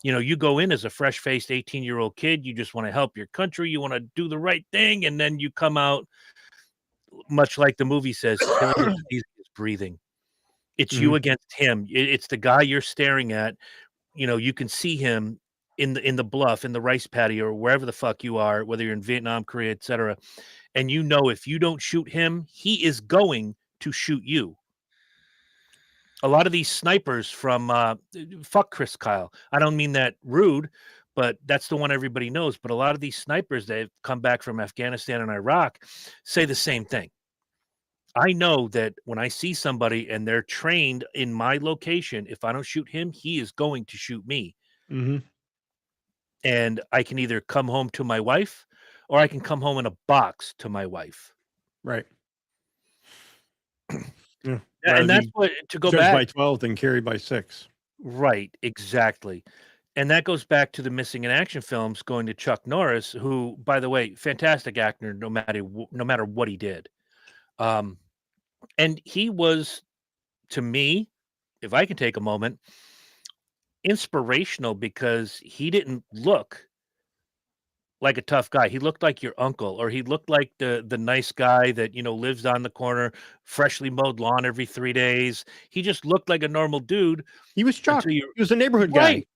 You go in as a fresh-faced 18-year-old kid. You just want to help your country. You want to do the right thing. And then you come out, much like the movie says, killing is easy as breathing. It's you against him. It's the guy you're staring at. You can see him in the bluff, in the rice paddy, or wherever the fuck you are, whether you're in Vietnam, Korea, etc. And if you don't shoot him, he is going to shoot you. A lot of these snipers from fuck Chris Kyle. I don't mean that rude, but that's the one everybody knows. But a lot of these snipers that have come back from Afghanistan and Iraq say the same thing. I know that when I see somebody and they're trained in my location, if I don't shoot him, he is going to shoot me. Mm-hmm. And I can either come home to my wife, or I can come home in a box to my wife. Right. Yeah. And that's what, to go Judged back. by 12 than carried by 6. Right, exactly. And that goes back to the missing in action films going to Chuck Norris, who, by the way, fantastic actor no matter what he did. Um, and he was, to me, if I can take a moment, inspirational because he didn't look like a tough guy. He looked like your uncle, or he looked like the nice guy that, lives on the corner, freshly mowed lawn every 3 days. He just looked like a normal dude He was Chuck. until you He was a neighborhood guy. right.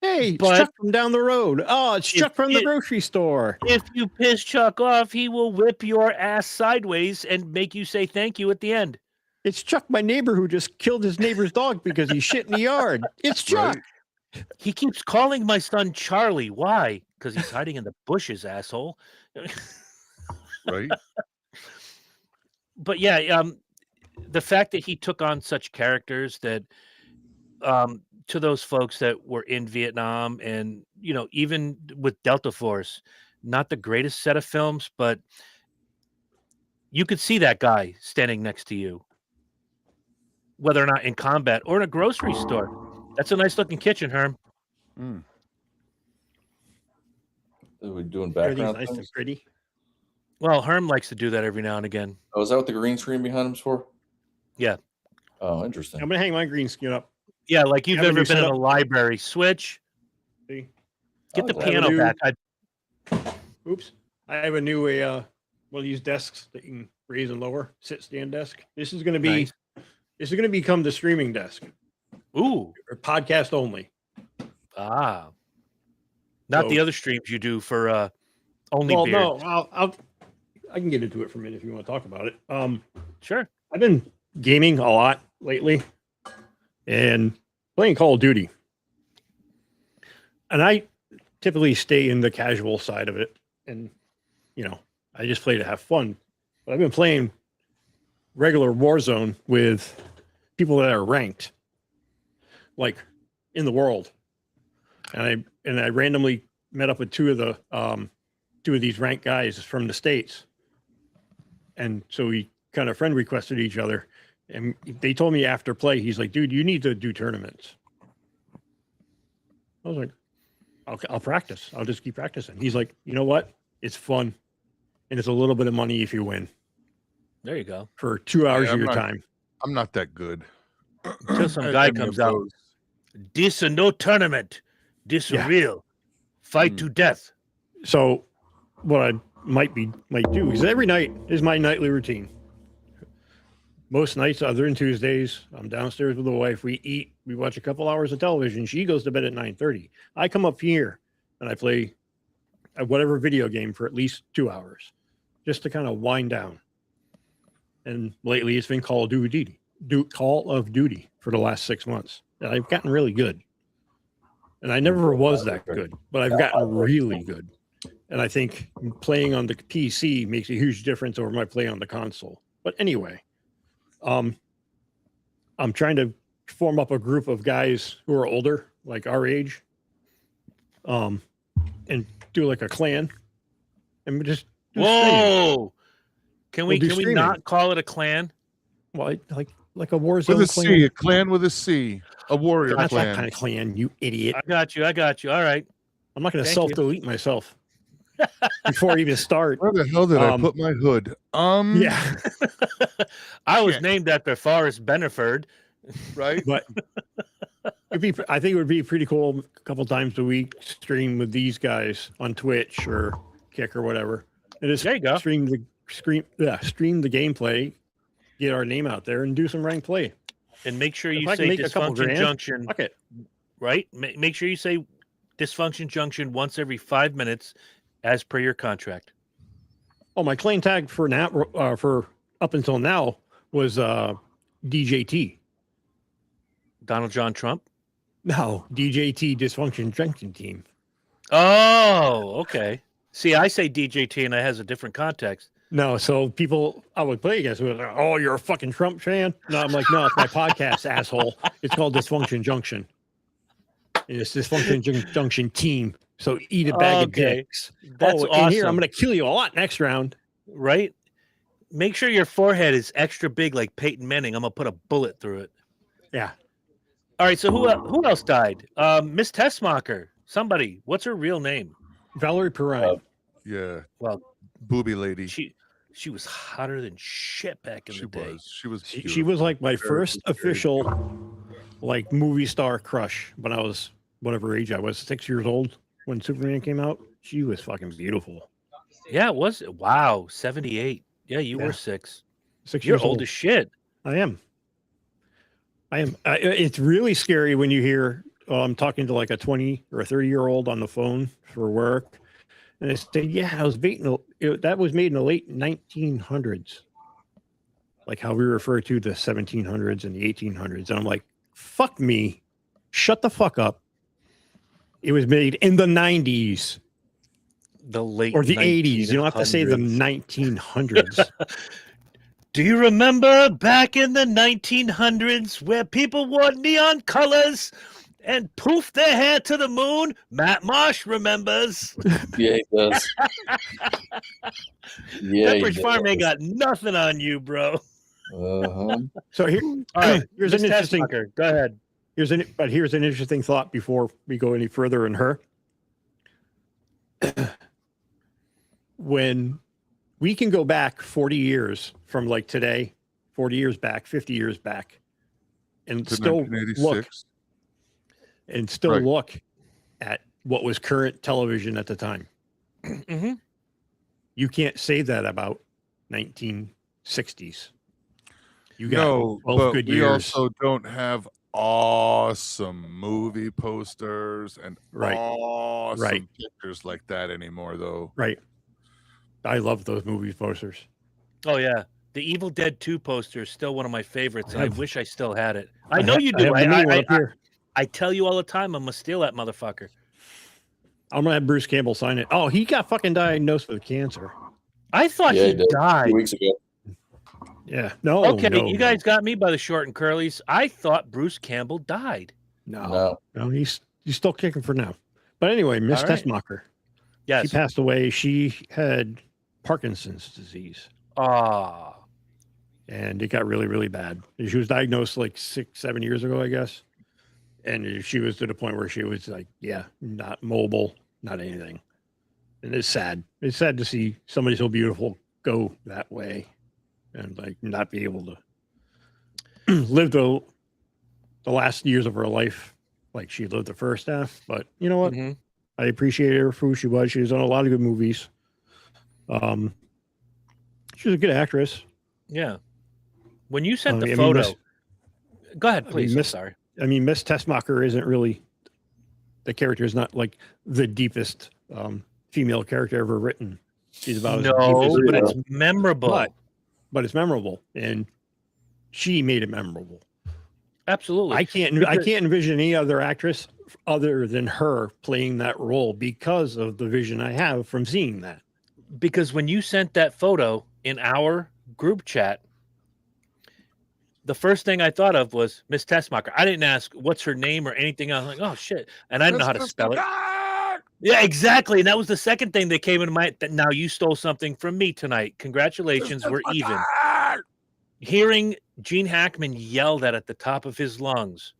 Hey, it's But Chuck from down the road. Oh, it's if Chuck from the it grocery store. if you piss Chuck off, he will whip your ass sideways and make you say thank you at the end. It's Chuck, my neighbor, who just killed his neighbor's dog because he shit in the yard. It's Chuck. Right. He keeps calling my son Charlie. Why? Because he's hiding in the bushes, asshole. Right. But yeah, the fact that he took on such characters that to those folks that were in Vietnam and even with Delta Force, not the greatest set of films, but you could see that guy standing next to you, whether or not in combat or in a grocery store. That's a nice looking kitchen, Herm. Mm. Are we doing Everything's background nice and things? pretty. Well, Herm likes to do that every now and again. Oh, is that what the green screen behind him's for? Yeah. Oh, interesting. I'm gonna hang my green screen up. Yeah, like you've Have a ever new been in a setup. library. Switch. See? Get the Oh, piano new- back. Oops. I have a new one of these desks that you can raise and lower, sit stand desk. This is gonna be Nice. this is gonna become the streaming desk Ooh. or podcast only. Ah. Not the So- other streams you do for only Well, beer. no, I can get into it for a minute if you want to talk about it. Sure. I've been gaming a lot lately and playing Call of Duty. And I typically stay in the casual side of it. And, I just play to have fun. But I've been playing regular Warzone with people that are ranked, like in the world. And I randomly met up with two of these ranked guys from the States. And so we kind of friend requested each other. And they told me after play, he's like, dude, you need to do tournaments. I was like, I'll practice. I'll just keep practicing. He's like, you know what? It's fun. And it's a little bit of money if you win There you go. for 2 hours Yeah, of I'm your not- time. I'm not that good. Until some at guy any of comes out. those. This a no tournament. This Yeah. real. Fight Hmm. to death. So what I might do is every night is my nightly routine. Most nights, other than Tuesdays, I'm downstairs with the wife. We eat, we watch a couple hours of television. She goes to bed at 9:30. I come up here and I play whatever video game for at least 2 hours just to kind of wind down. And lately it's been Call of Duty for the last 6 months. And I've gotten really good. And I never was that good, but I've gotten really good. And I think playing on the PC makes a huge difference over my play on the console. But anyway, I'm trying to form up a group of guys who are older, like our age, and do like a clan, and we just do streaming. Whoa. Can we We'll do can we streaming. not call it a clan? Well, like a war With zone a clan. C, a clan with a C, a warrior Not that clan. kind of clan, you idiot. I got you. All right. I'm not going to Thank you. self-delete myself before I even start. Where the hell did I Um, put my hood? Yeah, I was Shit. named after Forrest Beneford. Right. but I think it would be pretty cool a couple times a week stream with these guys on Twitch or Kick or whatever. And just There you go. stream the gameplay, get our name out there, and do some ranked play. And make sure If you I can say make a couple Dysfunction grand, Junction, Fuck it. right? Make sure you say Dysfunction Junction once every 5 minutes as per your contract. Oh, my claim tag for now, for up until now, was DJT. Donald John Trump. No, DJT Dysfunction Junction Team. Oh, okay. See, I say DJT and it has a different context. No, so people I would play against were like, oh, you're a fucking Trump fan? No, I'm like, no, it's my podcast, asshole. It's called Dysfunction Junction. And it's Dysfunction Junction Team. So eat a bag of Okay. dicks. That's and awesome. here I'm going to kill you a lot next round. Right? Make sure your forehead is extra big like Peyton Manning. I'm going to put a bullet through it. Yeah. All right, so who else died? Miss Tessmacher. Somebody. What's her real name? Valerie Perrine. Yeah, Well, booby lady. she was hotter than shit back in the day. She was. She was like my first official like movie star crush when I was whatever age I was, 6 years old when Superman came out. She was fucking beautiful. Yeah, it was. Wow, 78. Yeah, you Yeah. were 6. 6 You're years old old. as shit. I am. It's really scary when you hear I'm talking to like a 20 or a 30-year-old on the phone for work, and they say, "Yeah, I was that was made in the late 1900s," like how we refer to the 1700s and the 1800s, and I'm like, "Fuck me, shut the fuck up." It was made in the 90s The late or the 80s. You don't have to say the 1900s. 1900s. Do you remember back in the 1900s where people wore neon colors and poofed their hair to the moon? Matt Marsh remembers. Yeah, he does. Yeah, he Pepperidge Farm ain't does. got nothing on you, bro. Uh-huh. So here, All right, here's Miss an interesting. Tessmacher, go ahead. Here's an interesting thought before we go any further in her. When we can go back 40 years from like today, 40 years back, 50 years back, and To still 1986. look Right. look at what was current television at the time. Mm-hmm. You can't say that about 1960s. You got No, 12 but good we years. also don't have awesome movie posters and Right. awesome Right. pictures like that anymore, though. Right. I love those movie posters. Oh, yeah. The Evil Dead 2 poster is still one of my favorites, and I I've- wish I still had it. I know you I do. have the new one up here. I tell you all the time, I'm going to steal that motherfucker. I'm gonna have Bruce Campbell sign it. Oh, he got fucking diagnosed with cancer. I thought Yeah, he he did. died. 2 weeks ago. Yeah. No. Okay, no, you guys got me by the short and curlies. I thought Bruce Campbell died. No. No. He's still kicking for now. But anyway, Miss All right. Tessmacher. Yes. She passed away. She had Parkinson's disease, Ah. and it got really, really bad. She was diagnosed like 6-7 years ago, I guess. And she was to the point where she was like, not mobile, not anything. And it's sad. It's sad to see somebody so beautiful go that way and like not be able to live the last years of her life like she lived the first half. But you know what? Mhm. I appreciate her for who she was. She was on a lot of good movies. She was a good actress. Yeah. When you sent I the mean, photo, Miss- go ahead, please. I'm Miss- sorry. I mean, Miss Tessmacher isn't really, the character is not like the deepest female character ever written. She's about as deep No, as but it it's is. memorable. But it's memorable, and she made it memorable. Absolutely. I can't envision any other actress other than her playing that role because of the vision I have from seeing that. Because when you sent that photo in our group chat, the first thing I thought of was Miss Tessmacher. I didn't ask what's her name or anything. I was like, oh shit. And I didn't know how to spell it. Yeah, exactly. And that was the second thing that came into my that now you stole something from me tonight. Congratulations, we're even. Hearing Gene Hackman yell that at the top of his lungs.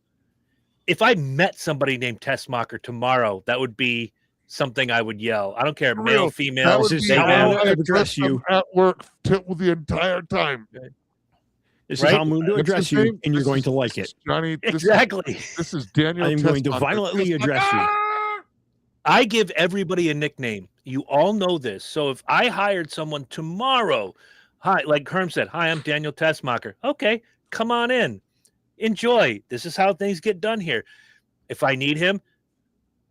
If I met somebody named Tessmacher tomorrow, that would be something I would yell. I don't care, For male, real. female. That would This is be how how I I address address you. you at work the entire time. This Right? is how I'm going to What's address his you, name? and you're This going is- to like this it. is Johnny. Exactly. This is Daniel. I am going to Tessmacher. violently Just address you. I give everybody a nickname. You all know this. So if I hired someone tomorrow, hi, like Herm said, hi, I'm Daniel Tessmacher. Okay, come on in. Enjoy. This is how things get done here. If I need him,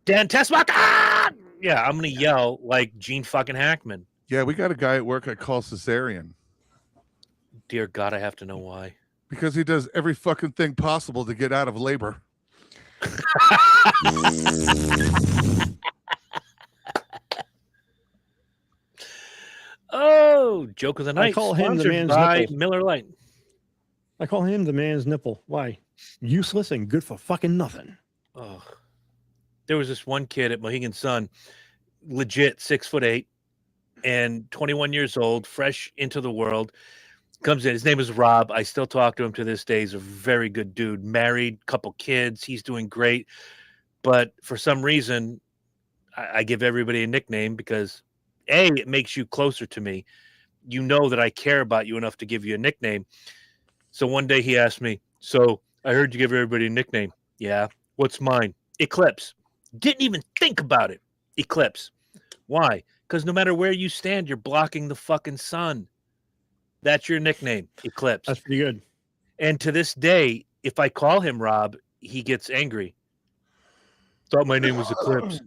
Dan Tessmacher. Ah! Yeah, I'm going to yell like Gene fucking Hackman. Yeah, we got a guy at work I call Cesarean Dear God, I have to know why. because he does every fucking thing possible to get out of labor. Oh, joke of the night. call him the sponsored man's by nipple. Miller Lite. I call him the man's nipple. Why? Useless and good for fucking nothing. Oh, there was this one kid at Mohegan Sun, legit 6'8" and 21 years old, fresh into the world. Comes in. His name is Rob. I still talk to him to this day. He's a very good dude. Married, couple kids. He's doing great. But for some reason, I give everybody a nickname because A, it makes you closer to me. You know that I care about you enough to give you a nickname. So one day he asked me, so I heard you give everybody a nickname. Yeah. What's mine? Eclipse. Didn't even think about it. Eclipse. Why? Because no matter where you stand, you're blocking the fucking sun. That's your nickname, Eclipse. That's pretty good. And to this day, if I call him Rob, he gets angry. Thought my name was Eclipse.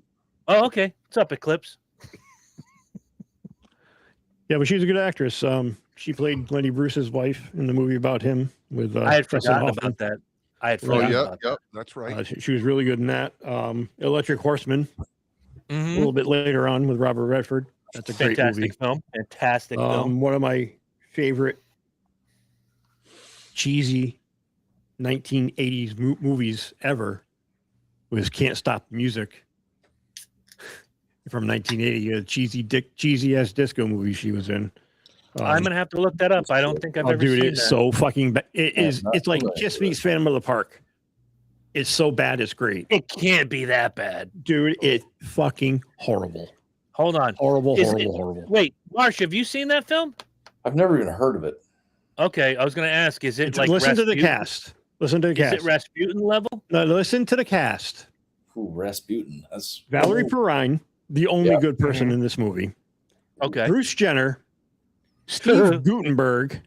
Oh, okay. What's up, Eclipse? Yeah, but she's a good actress. She played Lenny Bruce's wife in the movie about him with I had Dustin forgotten Hoffman. about that. I had Oh, forgotten yeah, about that. yep, that's right. She was really good in that. Electric Horseman, a Mhm. little bit later on with Robert Redford. That's a great movie. Fantastic film. Fantastic film. One of my favorite cheesy 1980s movies ever was Can't Stop the Music from 1980. A cheesy ass disco movie she was in. I'm gonna have to look that up. I don't think I've ever dude, seen it's that. so fucking bad. It's not like familiar just with meets Phantom of the Park. It's so bad, it's great. It can't be that bad. Dude, it's fucking horrible. Hold on. Horrible. Is Wait, Marsh, have you seen that film? I've never even heard of it. Okay, I was gonna ask, is it like Listen to the Rasputin? cast. Listen to the Is cast. it Rasputin level? No, listen to the cast. Ooh, Rasputin. That's Valerie Perrine, the only Yeah. good person in this movie. Okay. Bruce Jenner, Steve Guttenberg,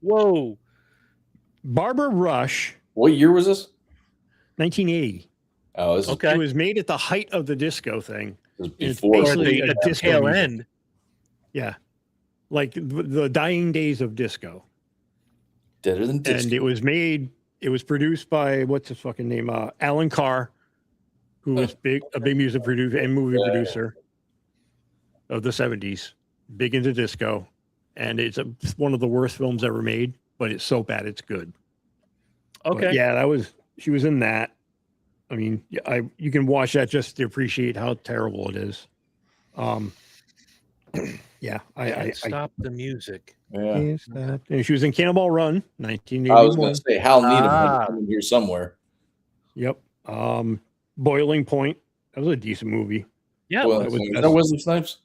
Whoa. Barbara Rush, What year was this? 1980. Oh, this Okay. It was made at the height of the disco thing. is It's before. basically Or a the disco tail music. end. Yeah. Like the dying days of disco. Deader than disco. And it was produced by, what's his fucking name? Alan Carr, who was a big music producer and movie producer of the 70s, big into disco. And it's one of the worst films ever made, but it's so bad it's good. Okay. But yeah, she was in that. I mean, you can watch that just to appreciate how terrible it is. Yeah, I Stop the music. Yeah. can't stop. And she was in Cannonball Run, I was 1981. going to say Hal Needham Ah. had in here somewhere. Yep. Boiling Point. That was a decent movie. Yeah. Well, that was is best. that Wesley Snipes?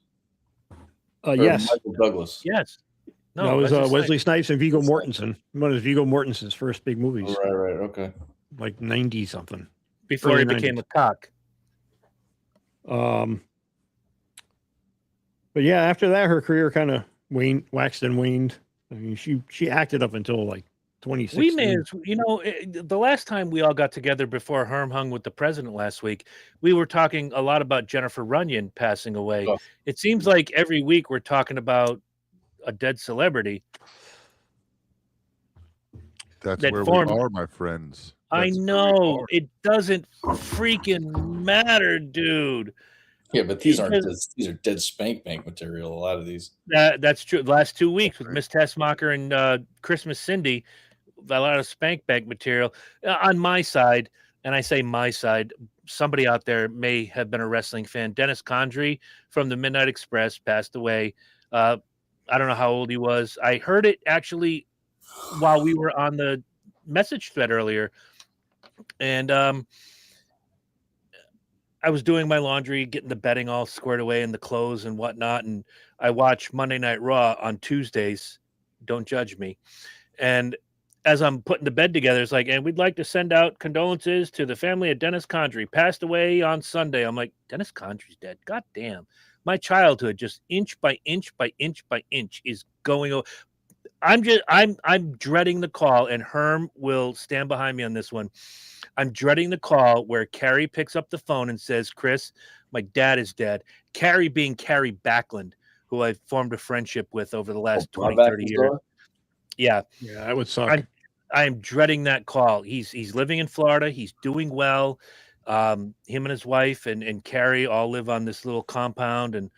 Or Yes. Michael Douglas. Yes. No, that was Wesley Wesley Snipes. Snipes and Viggo Mortensen. One of Viggo Mortensen's first big movies, Right. Okay. like 90 something. Before early he became 90s. a cock. But yeah, after that, her career kind of waxed and waned. I mean, she acted up until like 2016. We may as the last time we all got together before Herm hung with the president last week, we were talking a lot about Jennifer Runyon passing away. Oh. It seems like every week we're talking about a dead celebrity. That's that where formed- we are, my friends. I That's where we know are. it doesn't freaking matter, dude. Yeah, but these aren't Because- these are dead spank bank material. A lot of these. That's true. The last 2 weeks with Miss Tessmacher and Christmas Cindy, a lot of spank bank material on my side. And I say my side, somebody out there may have been a wrestling fan. Dennis Condrey from the Midnight Express passed away. I don't know how old he was. I heard it actually while we were on the message thread earlier. And I was doing my laundry, getting the bedding all squared away and the clothes and whatnot. And I watch Monday Night Raw on Tuesdays. Don't judge me. And as I'm putting the bed together, it's like, and we'd like to send out condolences to the family of Dennis Condrey, passed away on Sunday. I'm like, Dennis Condrey's dead. God damn. My childhood, just inch by inch by inch by inch, is going over. I'm dreading the call, and Herm will stand behind me on this one. I'm dreading the call where Carrie picks up the phone and says, Chris, my dad is dead. Carrie being Carrie Backlund, who I've formed a friendship with over the last 20, 30 years. Yeah. Yeah, that would suck. I am dreading that call. He's living in Florida. He's doing well. Him and his wife and Carrie all live on this little compound. And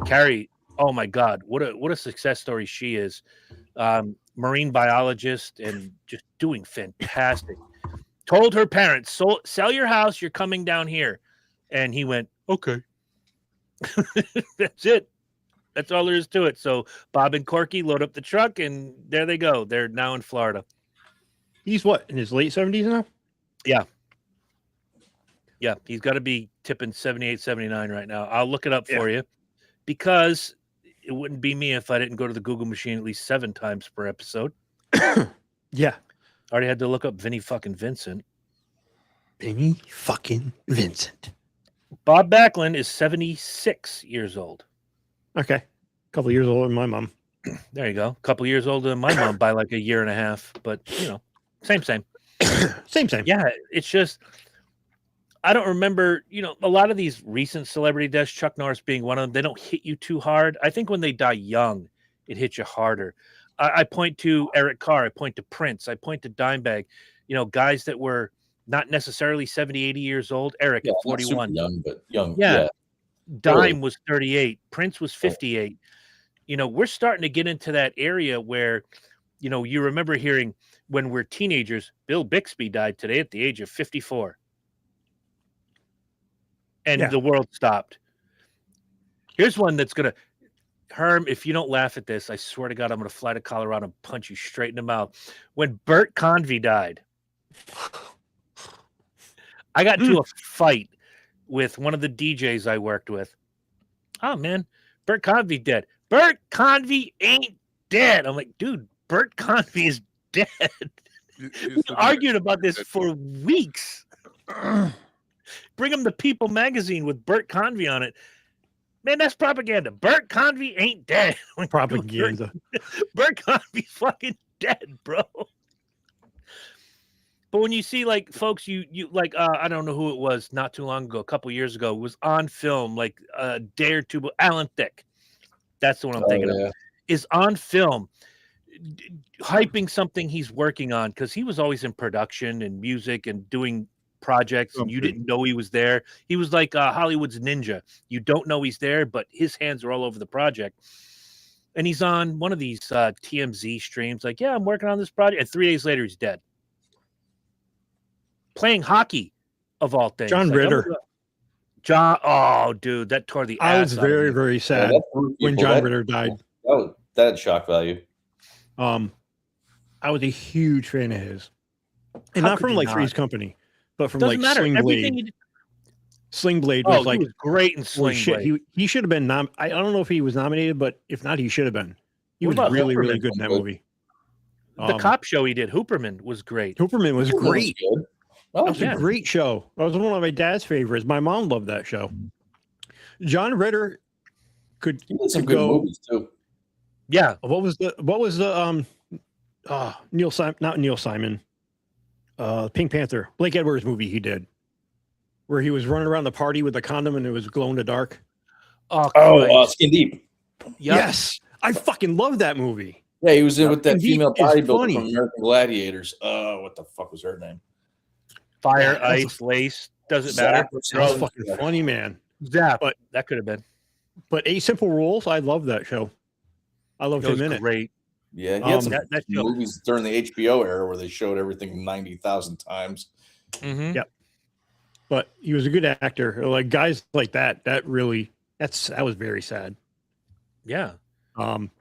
Carrie, oh my God, what a success story she is. Marine biologist and just doing fantastic. Told her parents, sell your house. You're coming down here. And he went, okay. That's it. That's all there is to it. So Bob and Corky load up the truck, and there they go. They're now in Florida. He's what, in his late 70s now? Yeah, he's got to be tipping 78, 79 right now. I'll look it up for you because it wouldn't be me if I didn't go to the Google machine at least 7 times per episode. Yeah. I already had to look up Vinnie fucking Vincent. Vinnie fucking Vincent. Bob Backlund is 76 years old. Okay. A couple years older than my mom. There you go. A couple years older than my mom by like a year and a half. But, same. Same. Yeah, it's just, I don't remember, a lot of these recent celebrity deaths, Chuck Norris being one of them, they don't hit you too hard. I think when they die young, it hits you harder. I point to Eric Carr. I point to Prince. I point to Dimebag. Guys that were not necessarily 70, 80 years old. Eric at 41. Young, but young. Yeah. Dime Really. was 38. Prince was 58. We're starting to get into that area where, you remember hearing when we're teenagers, Bill Bixby died today at the age of 54. And the world stopped. Here's one that's going to, Herm, if you don't laugh at this, I swear to God, I'm going to fly to Colorado and punch you straight in the mouth. When Bert Convy died, I got into a fight with one of the DJs I worked with. Oh, man, Bert Convy dead. Bert Convy ain't dead. I'm like, dude, Bert Convy is dead. We argued about this for weeks. Bring him the People magazine with Bert Convy on it. Man, that's propaganda. Bert Convy ain't dead. Like, Propaganda. Bert Convy's fucking dead, bro. But when you see like folks, you like I don't know who it was not too long ago, a couple years ago, was on film like a day or two. Alan Thicke, that's the one I'm thinking of, is on film hyping something he's working on because he was always in production and music and doing projects, and you didn't know he was there. He was like Hollywood's ninja. You don't know he's there, but his hands are all over the project. And he's on one of these TMZ streams, like, yeah, I'm working on this project. And 3 days later, he's dead. Playing hockey, of all things. John Ritter. Oh, dude, that tore the ass. I was very, very sad when John Ritter died. That had shock value. I was a huge fan of his. And not from like Three's Company, but from Doesn't like matter. Sling Blade. Sling Blade was like, he was great in Sling Blade. He should have been I don't know if he was nominated, but if not, he should have been. He was really, Hooperman? really good in that movie. The cop show he did, Hooperman, was great. Hooperman was great. Oh, that was a great show. That was one of my dad's favorites. My mom loved that show. John Ritter he did some good movies too. Yeah. What was the Neil Simon, not Neil Simon, Pink Panther, Blake Edwards movie he did, where he was running around the party with a condom and it was glow in the dark. Skin Deep. Yep. Yes, I fucking love that movie. Yeah, he was in with that female bodybuilder funny. from American Gladiators. What the fuck was her name? Fire, Ice, Lace, doesn't matter. That was fucking funny, man. Zap, But that could have been. But Eight Simple Rules, I love that show. I loved him in it. Great. Yeah, he had some that show. movies during the HBO era where they showed everything 90,000 times. Mm-hmm. Yep. But he was a good actor. Like guys like that was very sad. Yeah.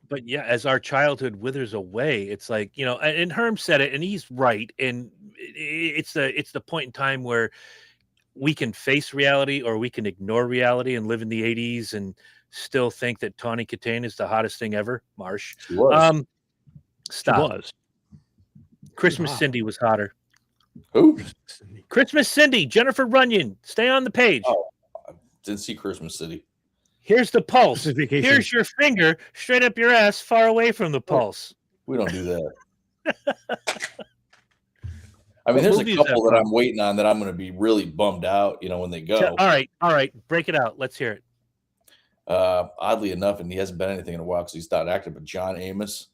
But yeah, as our childhood withers away, it's like, and Herm said it, and he's right. And it's the point in time where we can face reality or we can ignore reality and live in the 80s and still think that Tawny Katane is the hottest thing ever. Marsh. She was. Stop. She was. Christmas Cindy was hotter. Who? Christmas Cindy, Jennifer Runyon. Stay on the page. Oh, I didn't see Christmas City. Here's the pulse. This is Vacation. Here's your finger straight up your ass, far away from the pulse. We don't do that. I mean, there's a couple that I'm waiting on that I'm going to be really bummed out, when they go. All right. Break it out. Let's hear it. Oddly enough, and he hasn't been anything in a while because he's not active, but John Amos,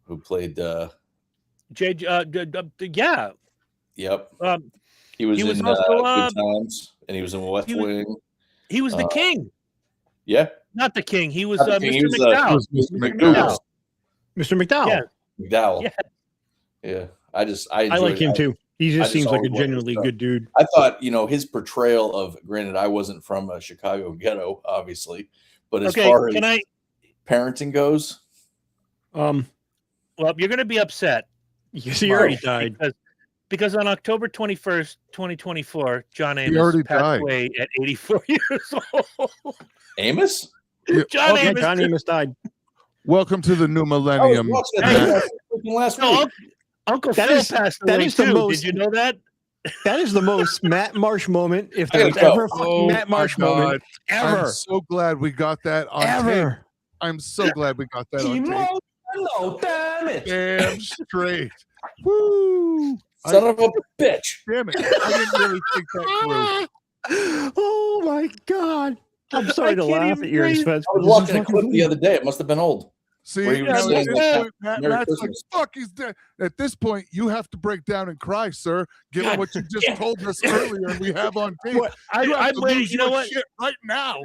who played yeah. Yep. He was in also, Good Times, and he was in West Wing. He was the king. Yeah. Not the king. He was Mr. McDowell. Mr. McDougal. Mr. McDowell. Yeah. McDowell. Yeah. I like him too. He just seems like a always genuinely good dude. I thought, Mm-hmm. his portrayal of, granted, I wasn't from a Chicago ghetto, obviously, but as far as parenting goes. Well, you're going to be upset. He already died. Because on October 21st, 2024, John He Amos already passed died. away at 84 years old. Amos? John Yeah, Amos. John Amos died. Welcome to the new I was millennium. watching that freaking last No, week. Uncle That Phil is- passed that away is the too. most- Did you know that? That is the most Matt Marsh moment, if I there was gotta go. ever a fucking Oh Matt my Marsh moment, I'm ever. so glad we got that on tape. Ever. I'm so glad we got that on tape. No, damn it. Damn straight. Woo! Son of a bitch. Damn it. I didn't really think that Oh my God. I'm sorry to can't laugh even at your breathe. expense. I was watching a clip the other day. It must have been old. See, Where you now were at saying this that- point, Matt's Merry like, Christmas. fuck, he's dead. At this point, you have to break down and cry, sir, given God what you just damn it. told us earlier and we have on tape. What? You have I'm to waiting. lose You know your what? shit right now.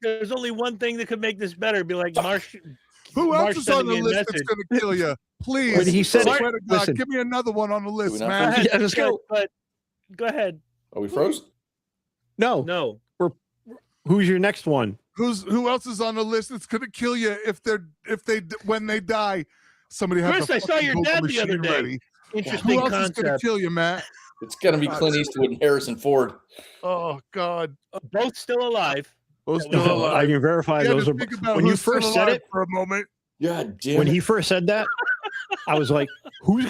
There's only one thing that could make this better. Be like, Marsh. Who else Marsh is on sending the me a list that's message. going to kill you? Please. But he said I it. swear to God, Listen. give me another one on the list, we not man. Go ahead. Yeah, let's go. But go ahead. Are we froze? No. No. Who's your next one? Who else is on the list that's going to kill you when they die? Somebody have Chris, the I saw fucking your Google dad the other machine day. ready. Who Interesting else is going to concept. kill you, Matt? It's going to be Clint Eastwood and Harrison Ford. Oh God, Both still alive. those That still was- alive. I can verify You had those to are. think about When you who's still first said alive it, for a moment. God damn when it. he first said that, I was like, "Who's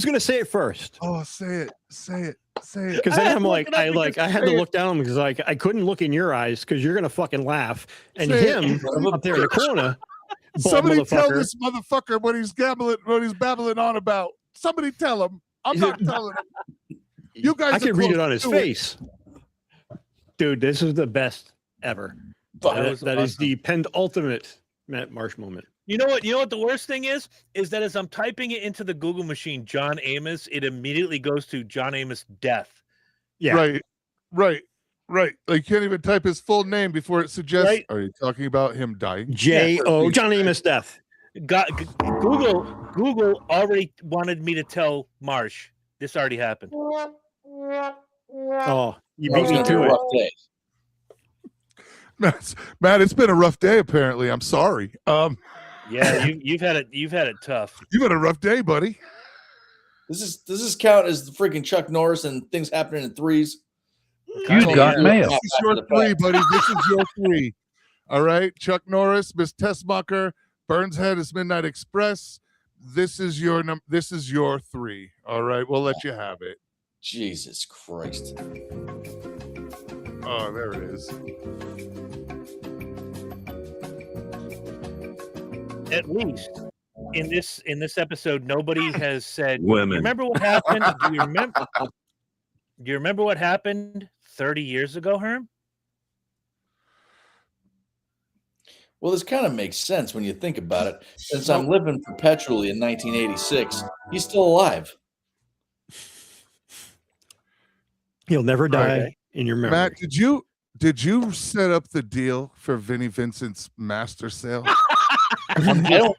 gonna say it first?" Oh, say it. Because I then had I'm to like, look it up I had to say it. look down because like I couldn't look in your eyes because you're gonna fucking laugh, and Say it. him up there in the corner, bald Somebody tell motherfucker. this motherfucker what he's babbling on about. Somebody tell him. I'm Is not it- telling him. You guys, I are could read it close on his to face, dude. This is the best ever. Fuck. That was That is awesome. the penultimate Matt Marsh moment. You know what? You know what the worst thing is? Is that as I'm typing it into the Google machine, John Amos, it immediately goes to John Amos death. Yeah, Right. Like you can't even type his full name before it suggests. Right. Are you talking about him dying? J.O. John Amos death. Google already wanted me to tell Marsh this already happened. Oh, you It beat was me going to be a to it. rough day. Matt, it's been a rough day. Apparently, I'm sorry. Yeah, you've had it tough. You've had a rough day, buddy. Does this count as the freaking Chuck Norris and things happening in threes? You got mail. This is your three, buddy. This is your three. All right, Chuck Norris, Miss Tessmacher, Burns Head is Midnight Express. This is your This is your three. All right, we'll let you have it. Jesus Christ. Oh, there it is. At least in this episode, nobody has said. Women. You remember what happened? Do you remember what happened 30 years ago, Herm? Well, this kind of makes sense when you think about it. Since I'm living perpetually in 1986, he's still alive. He'll never die Okay. in your memory. Matt, did you set up the deal for Vinnie Vincent's master sale? I don't.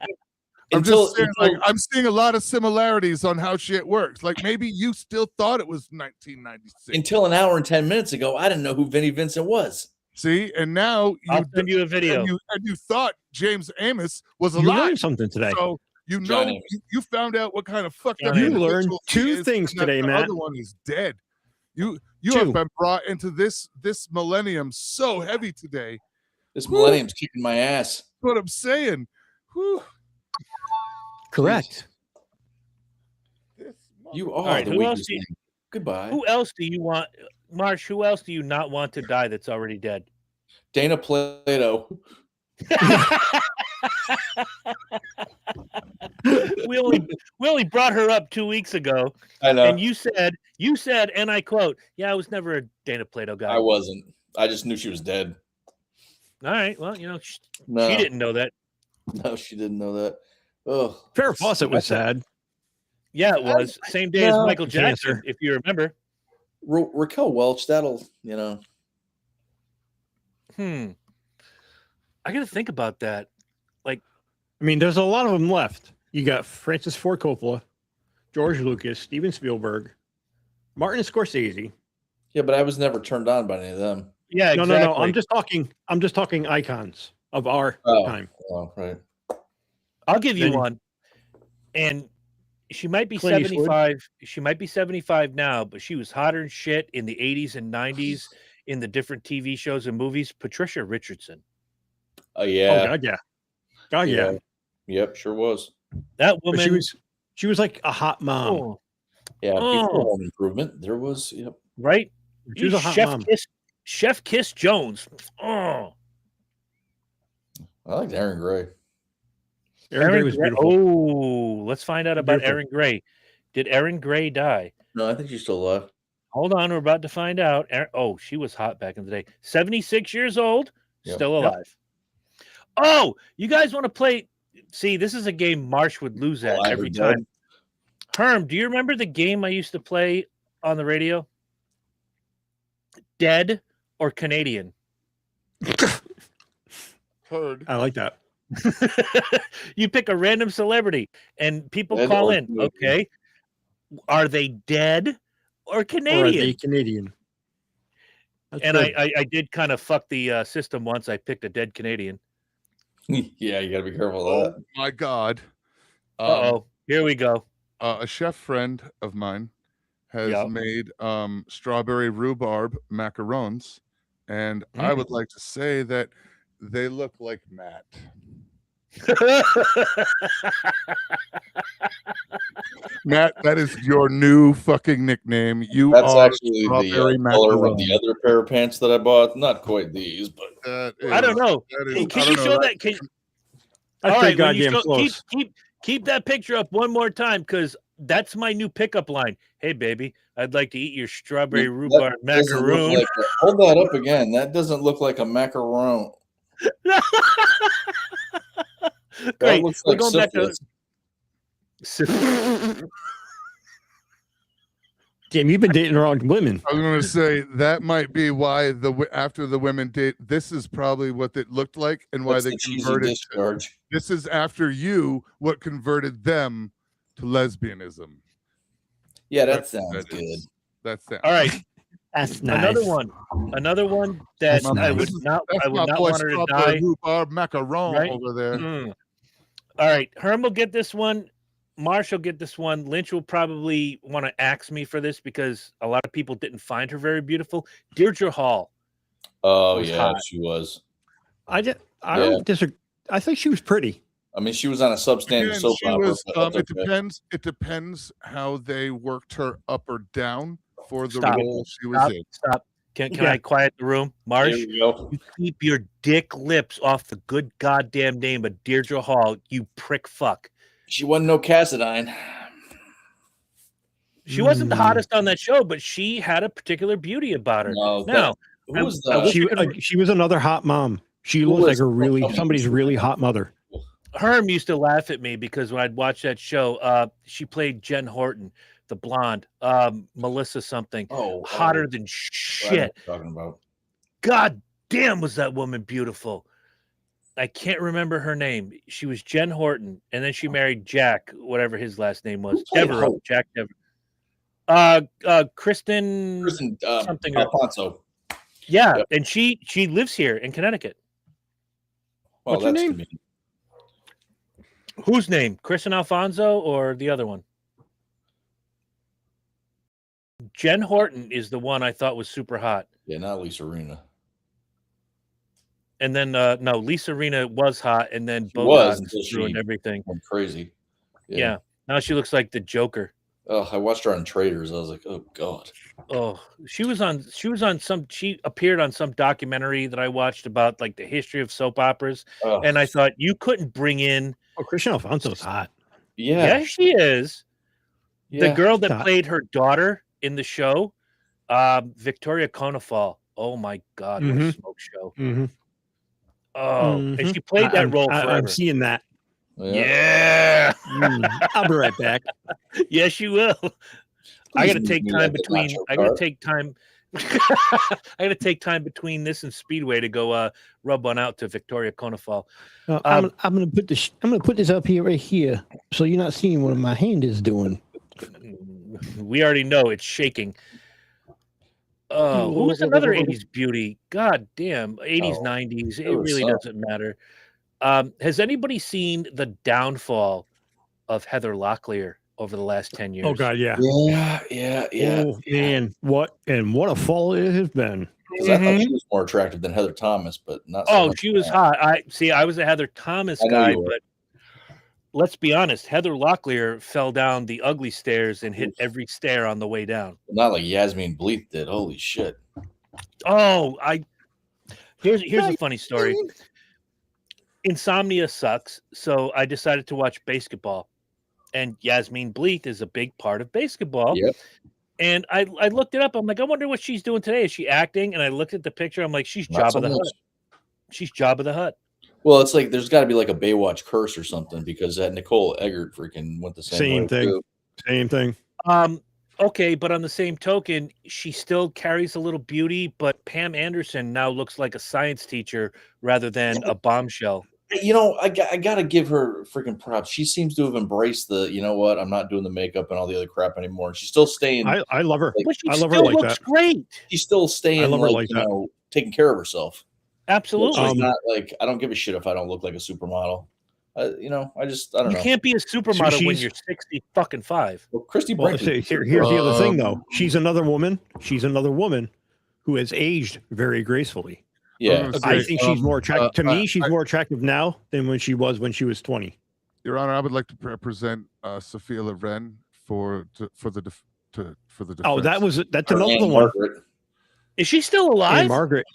I'm Until, just saying, like, I'm seeing a lot of similarities on how shit works. Like maybe you still thought it was 1996. until an hour and 10 minutes ago, I didn't know who Vinnie Vincent was. See, and now I'll send you a video. and you thought James Amos was You alive. learned something today. So you John know Amos. you found out what kind of fucked up John Amos. You learned individual he two is, things and that today, the Matt. other one is dead. You Two. have been brought into this millennium so heavy today. This millennium's kicking my ass. That's what I'm saying. Whew. Correct. This You are right, the who else weakest do you- link. Goodbye. Who else do you want, Marsh? Who else do you not want to die that's already dead? Dana Plato. we only brought her up 2 weeks ago, I know. and you said, and I quote, "Yeah, I was never a Dana Plato guy." I wasn't. I just knew she was dead. All right, well, No, she didn't know that. No, she didn't know that. Oh, Farrah Fawcett was sad. Yeah, it was same day as No. Michael Jackson, Cancer. if you remember. Raquel Welch. That'll I got to think about that. I mean, there's a lot of them left. You got Francis Ford Coppola, George Lucas, Steven Spielberg, Martin Scorsese. Yeah, but I was never turned on by any of them. Yeah, No, exactly. no. I'm just talking icons. of our time. Oh, right. I'll give you Then- one. And she might be Clint Eastwood. 75. She might be 75 now, but she was hotter than shit in the 80s and 90s in the different TV shows and movies. Patricia Richardson. Oh Oh yeah. God, yeah. God, yeah. Yep, sure was. That But woman. she was like a hot mom. Oh, Yeah, Oh. before Home Improvement, there was. Yep. right? She was a hot mom. Chef Kiss Jones. Oh, I liked Aaron Gray. Aaron Gray was beautiful. Oh, let's find out about Beautiful. Aaron Gray. Did Aaron Gray die? No, I think she's still alive. Hold on, we're about to find out. Oh, she was hot back in the day. 76 years old, Yep. still alive. Oh, you guys want to play? See, this is a game Marsh would lose at Alive or every dead? time. Herm, do you remember the game I used to play on the radio? Dead or Canadian? Heard. I like that. You pick a random celebrity and people Dead call or in. Canadian. Okay. Are they dead or Or are Canadian? they Canadian? That's And good. I did kind of fuck the system once. I picked a dead Canadian. Yeah, you got to be careful Oh of that. my God. Uh-oh. Here we go. A chef friend of mine has Yep. made strawberry rhubarb macarons, and I would like to say that they look like Matt. Matt, that is your new fucking nickname. You That's are actually strawberry the color of macaron. the other pair of pants that I bought. Not quite these, but That I don't is- know. that is- Hey, I can don't you know, show that? That's All pretty right, when you goddamn close. keep that picture up one more time, because that's my new pickup line. Hey, baby, I'd like to eat your strawberry That rhubarb doesn't look macaroon. like hold that up again. That doesn't look like a macaron. That Great. looks We're like going back to. syphilis. Damn, you've been dating the wrong women. I was going to say that might be why after the women date, this is probably what it looked like and why That's they the cheesy converted. discharge. This is after you what converted them to lesbianism. Yeah, that That's- sounds that good. is- That's that. All right, That's nice. another one that That's I nice. would not. That's I would my not boy want her to strawberry die. rhubarb macaron Right? over there. Mm. All right, Herm will get this one. Marsh will get this one. Lynch will probably want to axe me for this because a lot of people didn't find her very beautiful. Deirdre Hall. Oh was yeah, hot. she was. I don't disagree. I think she was pretty. I mean, she was on a substandard Again, soap she opera. was, but that's it okay. depends. It depends how they worked her up or down for the Stop. role she was in. Stop. Can Yeah. I quiet the room? There Marsh, we go. you keep your dick lips off the good goddamn name of Deirdre Hall, you prick fuck. She wasn't no Cassadine. She wasn't the Mm. hottest on that show, but she had a particular beauty about her. No, Now, who was I wish that? She was another hot mom. She Who looks like was- a really oh, somebody's really hot mother. Herm used to laugh at me because when I'd watch that show, she played Jen Horton, the blonde, Melissa something, Oh, hotter than I know shit. what you're talking about. God damn, was that woman beautiful. I can't remember her name. She was Jen Horton, and then she married Jack, whatever his last name was. Who played Devereaux, Hope? Jack Devereaux. Kristen, Kristen something. Alfonso. Yeah, Yep. and she lives here in Connecticut. Well, What's her that's name? convenient. Whose name? Kristen Alfonso or the other one? Jen Horton is the one I thought was super hot. Yeah, not Lisa Rinna. And then no, Lisa Rinna was hot, and then She was Botox until she ruined everything. Went crazy. Yeah. Now she looks like the Joker. Oh, I watched her on Traders. I was like, oh god. Oh, she appeared on some documentary that I watched about like the history of soap operas, Oh, and I thought you couldn't bring in. Oh, Christian Alfonso's hot. yeah, Yeah, she is. The yeah. girl that Stop. played her daughter in the show, Victoria Konefal. Oh my God, what a Mhm. smoke show! Mm-hmm. Oh, and she played that role forever. I'm seeing that. Yeah. I'll be right back. Yes, you will. I Please got to meet take me time at the between. nacho I got to cart. take time. I got to take time between this and Speedway to go rub one out to Victoria Konefal. I'm gonna put this. I'm gonna put this up here, right here, so you're not seeing what my hand is doing. We already know it's shaking. Oh, who's another 80s beauty? God damn, 80s, Oh, 90s. It there was really some. doesn't matter. Has anybody seen the downfall of Heather Locklear over the last 10 years? Oh God, yeah. Yeah. Oh man, what a fall it has been. Because I thought she was more attractive than Heather Thomas, but not so Oh, much. she was hot. I was a Heather Thomas I know guy, you were. but let's be honest, Heather Locklear fell down the ugly stairs and hit every stair on the way down. Not like Yasmin Bleeth did. Holy shit. Oh, here's a funny story. Insomnia sucks, so I decided to watch basketball. And Yasmin Bleeth is a big part of basketball. Yep. And I looked it up. I'm like, I wonder what she's doing today. Is she acting? And I looked at the picture. I'm like, she's Not Jabba so the much. Hutt. She's Jabba the Hutt. Well, it's like there's got to be like a Baywatch curse or something because that Nicole Eggert freaking went the same way Thing. too. Same thing. Okay, but on the same token, she still carries a little beauty, but Pam Anderson now looks like a science teacher rather than a bombshell. You know, I got to give her freaking props. She seems to have embraced the, you know what, I'm not doing the makeup and all the other crap anymore. And she's still staying. I love her. But she I love her still like looks that. great. She's still staying, I love her like, like you that. know, taking care of herself. Absolutely. She's not like, I don't give a shit if I don't look like a supermodel. You know, I don't You know. can't be a supermodel when she's- you're 60 fucking 5. Well, Christy Well, Brinkley. here's the other thing, though. She's another woman. She's another woman who has aged very gracefully. Yeah. I think she's more attractive. To me, she's I- more attractive now than when she was 20. Your Honor, I would like to present Sophia Loren for the defense. Oh, that's Her another Aunt one. Margaret. Is she still Hey, alive? Margaret.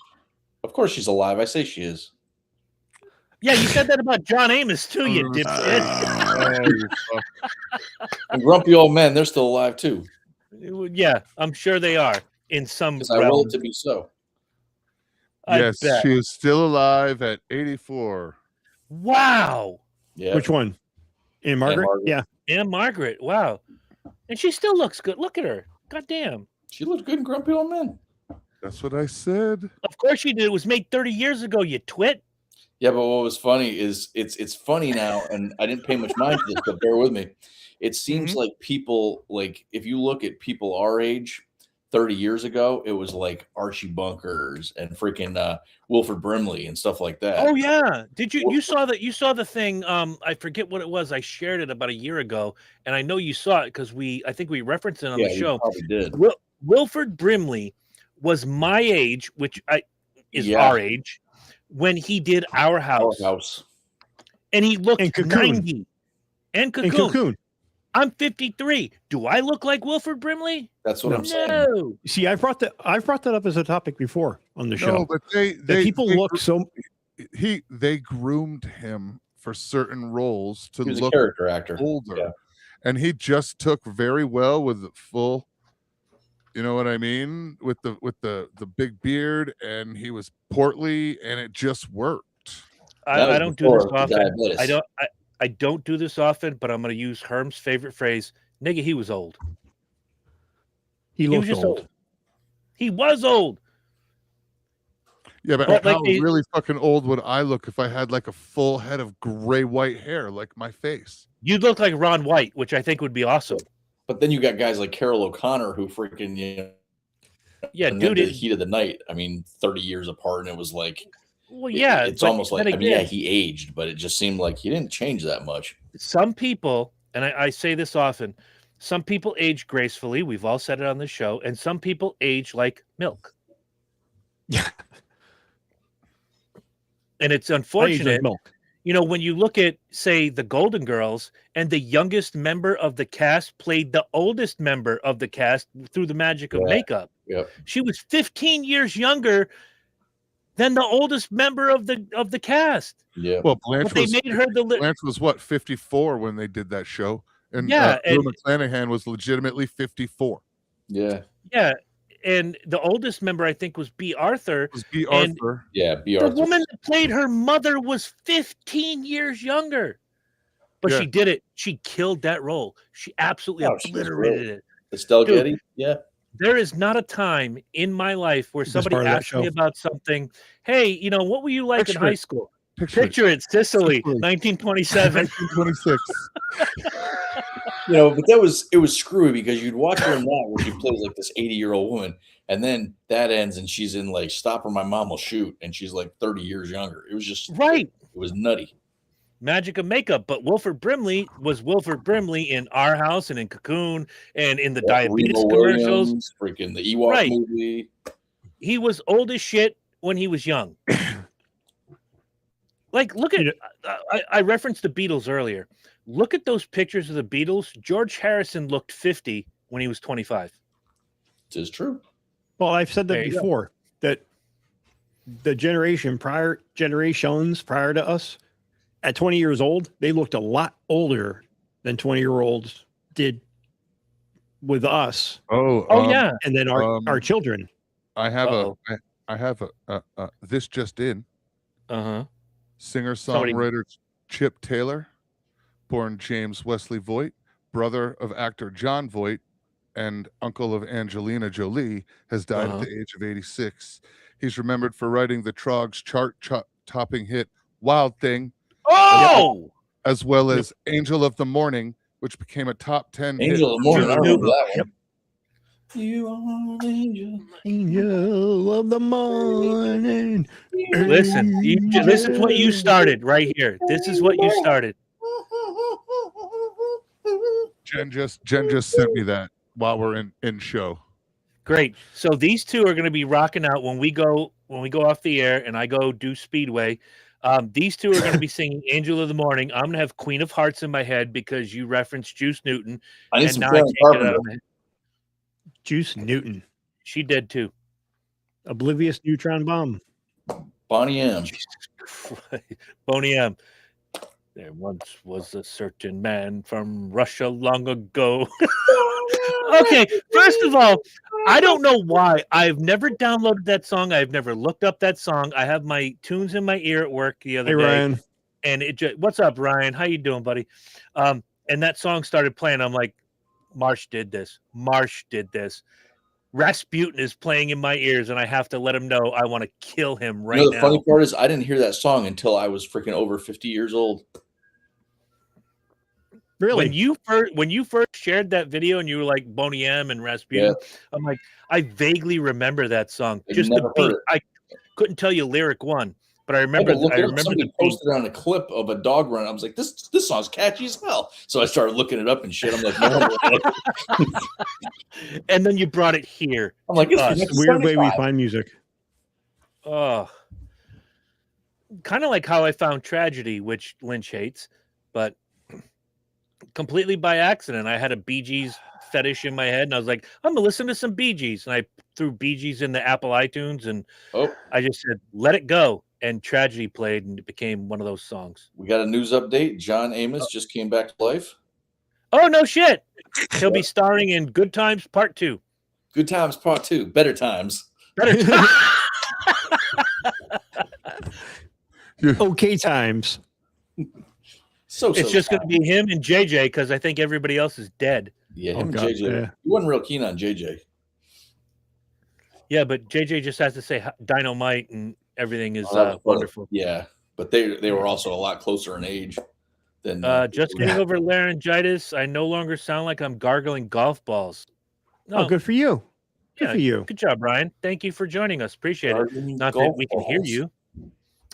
Of course she's alive. I say she is. Yeah, you said that about John Amos too, you dipshit. Oh, you fuck. And grumpy old men, they're still alive too. Yeah, I'm sure they are in some Because I will realm. it to be so. I Yes, bet. she is still alive at 84. Wow. Yeah. Which one? And Margaret? Margaret. Yeah. And Margaret. Wow. And she still looks good. Look at her. God damn. She looked good in grumpy old men. That's what I said. Of course she did. It was made 30 years ago, you twit. Yeah, but what was funny is it's funny now, and I didn't pay much mind to this, but bear with me. It seems like people, like, if you look at people our age 30 years ago, it was like Archie Bunkers and freaking Wilford Brimley and stuff like that. Oh yeah. Did you saw the thing? I forget what it was. I shared it about a year ago, and I know you saw it because I think we referenced it on Yeah, the you show. probably did. Wilford Brimley was my age, which is Yeah. our age, when he did Our Our House. house. And he looked And Cocoon. 90. And And Cocoon. Cocoon. I'm 53. Do I look like Wilford Brimley? That's what I'm saying. No. See, I brought that up as a topic before on the show. No, but That people look so. they groomed him for certain roles to He was a look character actor. older, Yeah. and he just took very well with the full. You know what I mean? With the big beard, and he was portly, and it just worked. That I was don't do this before the often. diabetes. I don't do this often, but I'm going to use Herm's favorite phrase. Nigga, he was old. He was looked just old. old. He was old. Yeah, but But, like, how really fucking old would I look if I had like a full head of gray white hair like my face? You'd look like Ron White, which I think would be awesome. But then you got guys like Carol O'Connor who freaking, you know, Yeah, and dude. then the heat of the night. I mean, 30 years apart, and it was like, Well, yeah. it's but almost like, then I mean, yeah, again, he aged, but it just seemed like he didn't change that much. some people, and I say this often, some people age gracefully. We've all said it on this show. And some people age like milk. Yeah. And it's I age unfortunate. like milk. You know, when you look at, say, the Golden Girls, and the youngest member of the cast played the oldest member of the cast through the magic of Yeah. makeup. Yep. She was 15 years younger than the oldest member of the cast. Yeah. Well, Blanche But they was made her Blanche was what 54 when they did that show, and Yeah, Drew and- McClanahan was legitimately 54. Yeah. Yeah, and the oldest member I think was B. Arthur. It was B. And- Arthur. Yeah. B. The Arthur. woman that played her mother was 15 years younger. But Yeah. she did it. She killed that role. She absolutely Oh, she was obliterated great. it. Estelle Dude. Getty. Yeah. There is not a time in my life where Best somebody part of that asks me show. about something. Hey, you know, what were you like in Picture high it. school? Picture it. Picture it, Sicily, Sicily. 1927. 1926. but it was screwy because you'd watch her in that where she plays like this 80-year-old woman, and then that ends and she's in like Stop or My Mom Will Shoot, and she's like 30 years younger. It was just Right. It was nutty. Magic of makeup, but Wilford Brimley was Wilford Brimley in Our House and in Cocoon and in the diabetes Remo commercials. Williams, freaking the Ewok movie. He was old as shit when he was young. Like, look at I referenced the Beatles earlier. Look at those pictures of the Beatles. George Harrison looked 50 when he was 25. It is true. Well, I've said that before, that the generations prior to us, at 20 years old, they looked a lot older than 20-year-olds did with us. Yeah. And then our children. I have a this just in. Singer-songwriter Chip Taylor, born James Wesley Voigt, brother of actor John Voight and uncle of Angelina Jolie, has died at the age of 86. He's remembered for writing the Trogs chart-topping hit Wild Thing, as well as Angel of the Morning, which became a top 10 hit. Angel of the Morning, I remember that one. You are an angel of the morning. Listen, this is what you started right here. This is what you started. Jen just sent me that while we're in show. Great. So these two are going to be rocking out when we go off the air and I go do Speedway. These two are going to be singing Angel of the Morning. I'm going to have Queen of Hearts in my head because you referenced Juice Newton. I need some Juice Newton. She did too. Oblivious Neutron Bomb. Bonnie M. Bonnie M. There once was a certain man from Russia long ago. Okay, first of all, I don't know why. I've never downloaded that song. I've never looked up that song. I have my tunes in my ear at work the other day. Ryan. And what's up, Ryan? How you doing, buddy? And that song started playing. I'm like, Marsh did this. Rasputin is playing in my ears, and I have to let him know I want to kill him right now. The funny part is I didn't hear that song until I was freaking over 50 years old. Really? When you first shared that video and you were like Boney M and Rasputin, I'm like, I vaguely remember that song. Just the beat. I couldn't tell you lyric one, but I remember. Somebody posted on a clip of a dog run. I was like, this song's catchy as hell. So I started looking it up and shit. I'm like, no. And then you brought it here. I'm like, it's a weird way we find music. Oh, kind of like how I found Tragedy, which Lynch hates, but completely by accident. I had a Bee Gees fetish in my head, and I was like, I'm gonna listen to some Bee Gees, and I threw Bee Gees in the Apple iTunes, and I just said, let it go, and Tragedy played, and it became one of those songs. We got a news update. John Amos just came back to life. Oh, no shit. He'll be starring in Good Times Part 2. Good Times Part 2. Better Times. Better Times. Okay Times. It's just going to be him and JJ because I think everybody else is dead. Yeah, him and JJ. Yeah. He wasn't real keen on JJ. Yeah, but JJ just has to say dynamite and everything is wonderful. Yeah, but they were also a lot closer in age than. Just getting over laryngitis. I no longer sound like I'm gargling golf balls. No. Oh, good for you. Good for you. Good job, Ryan. Thank you for joining us. Appreciate it. Not that we can hear you.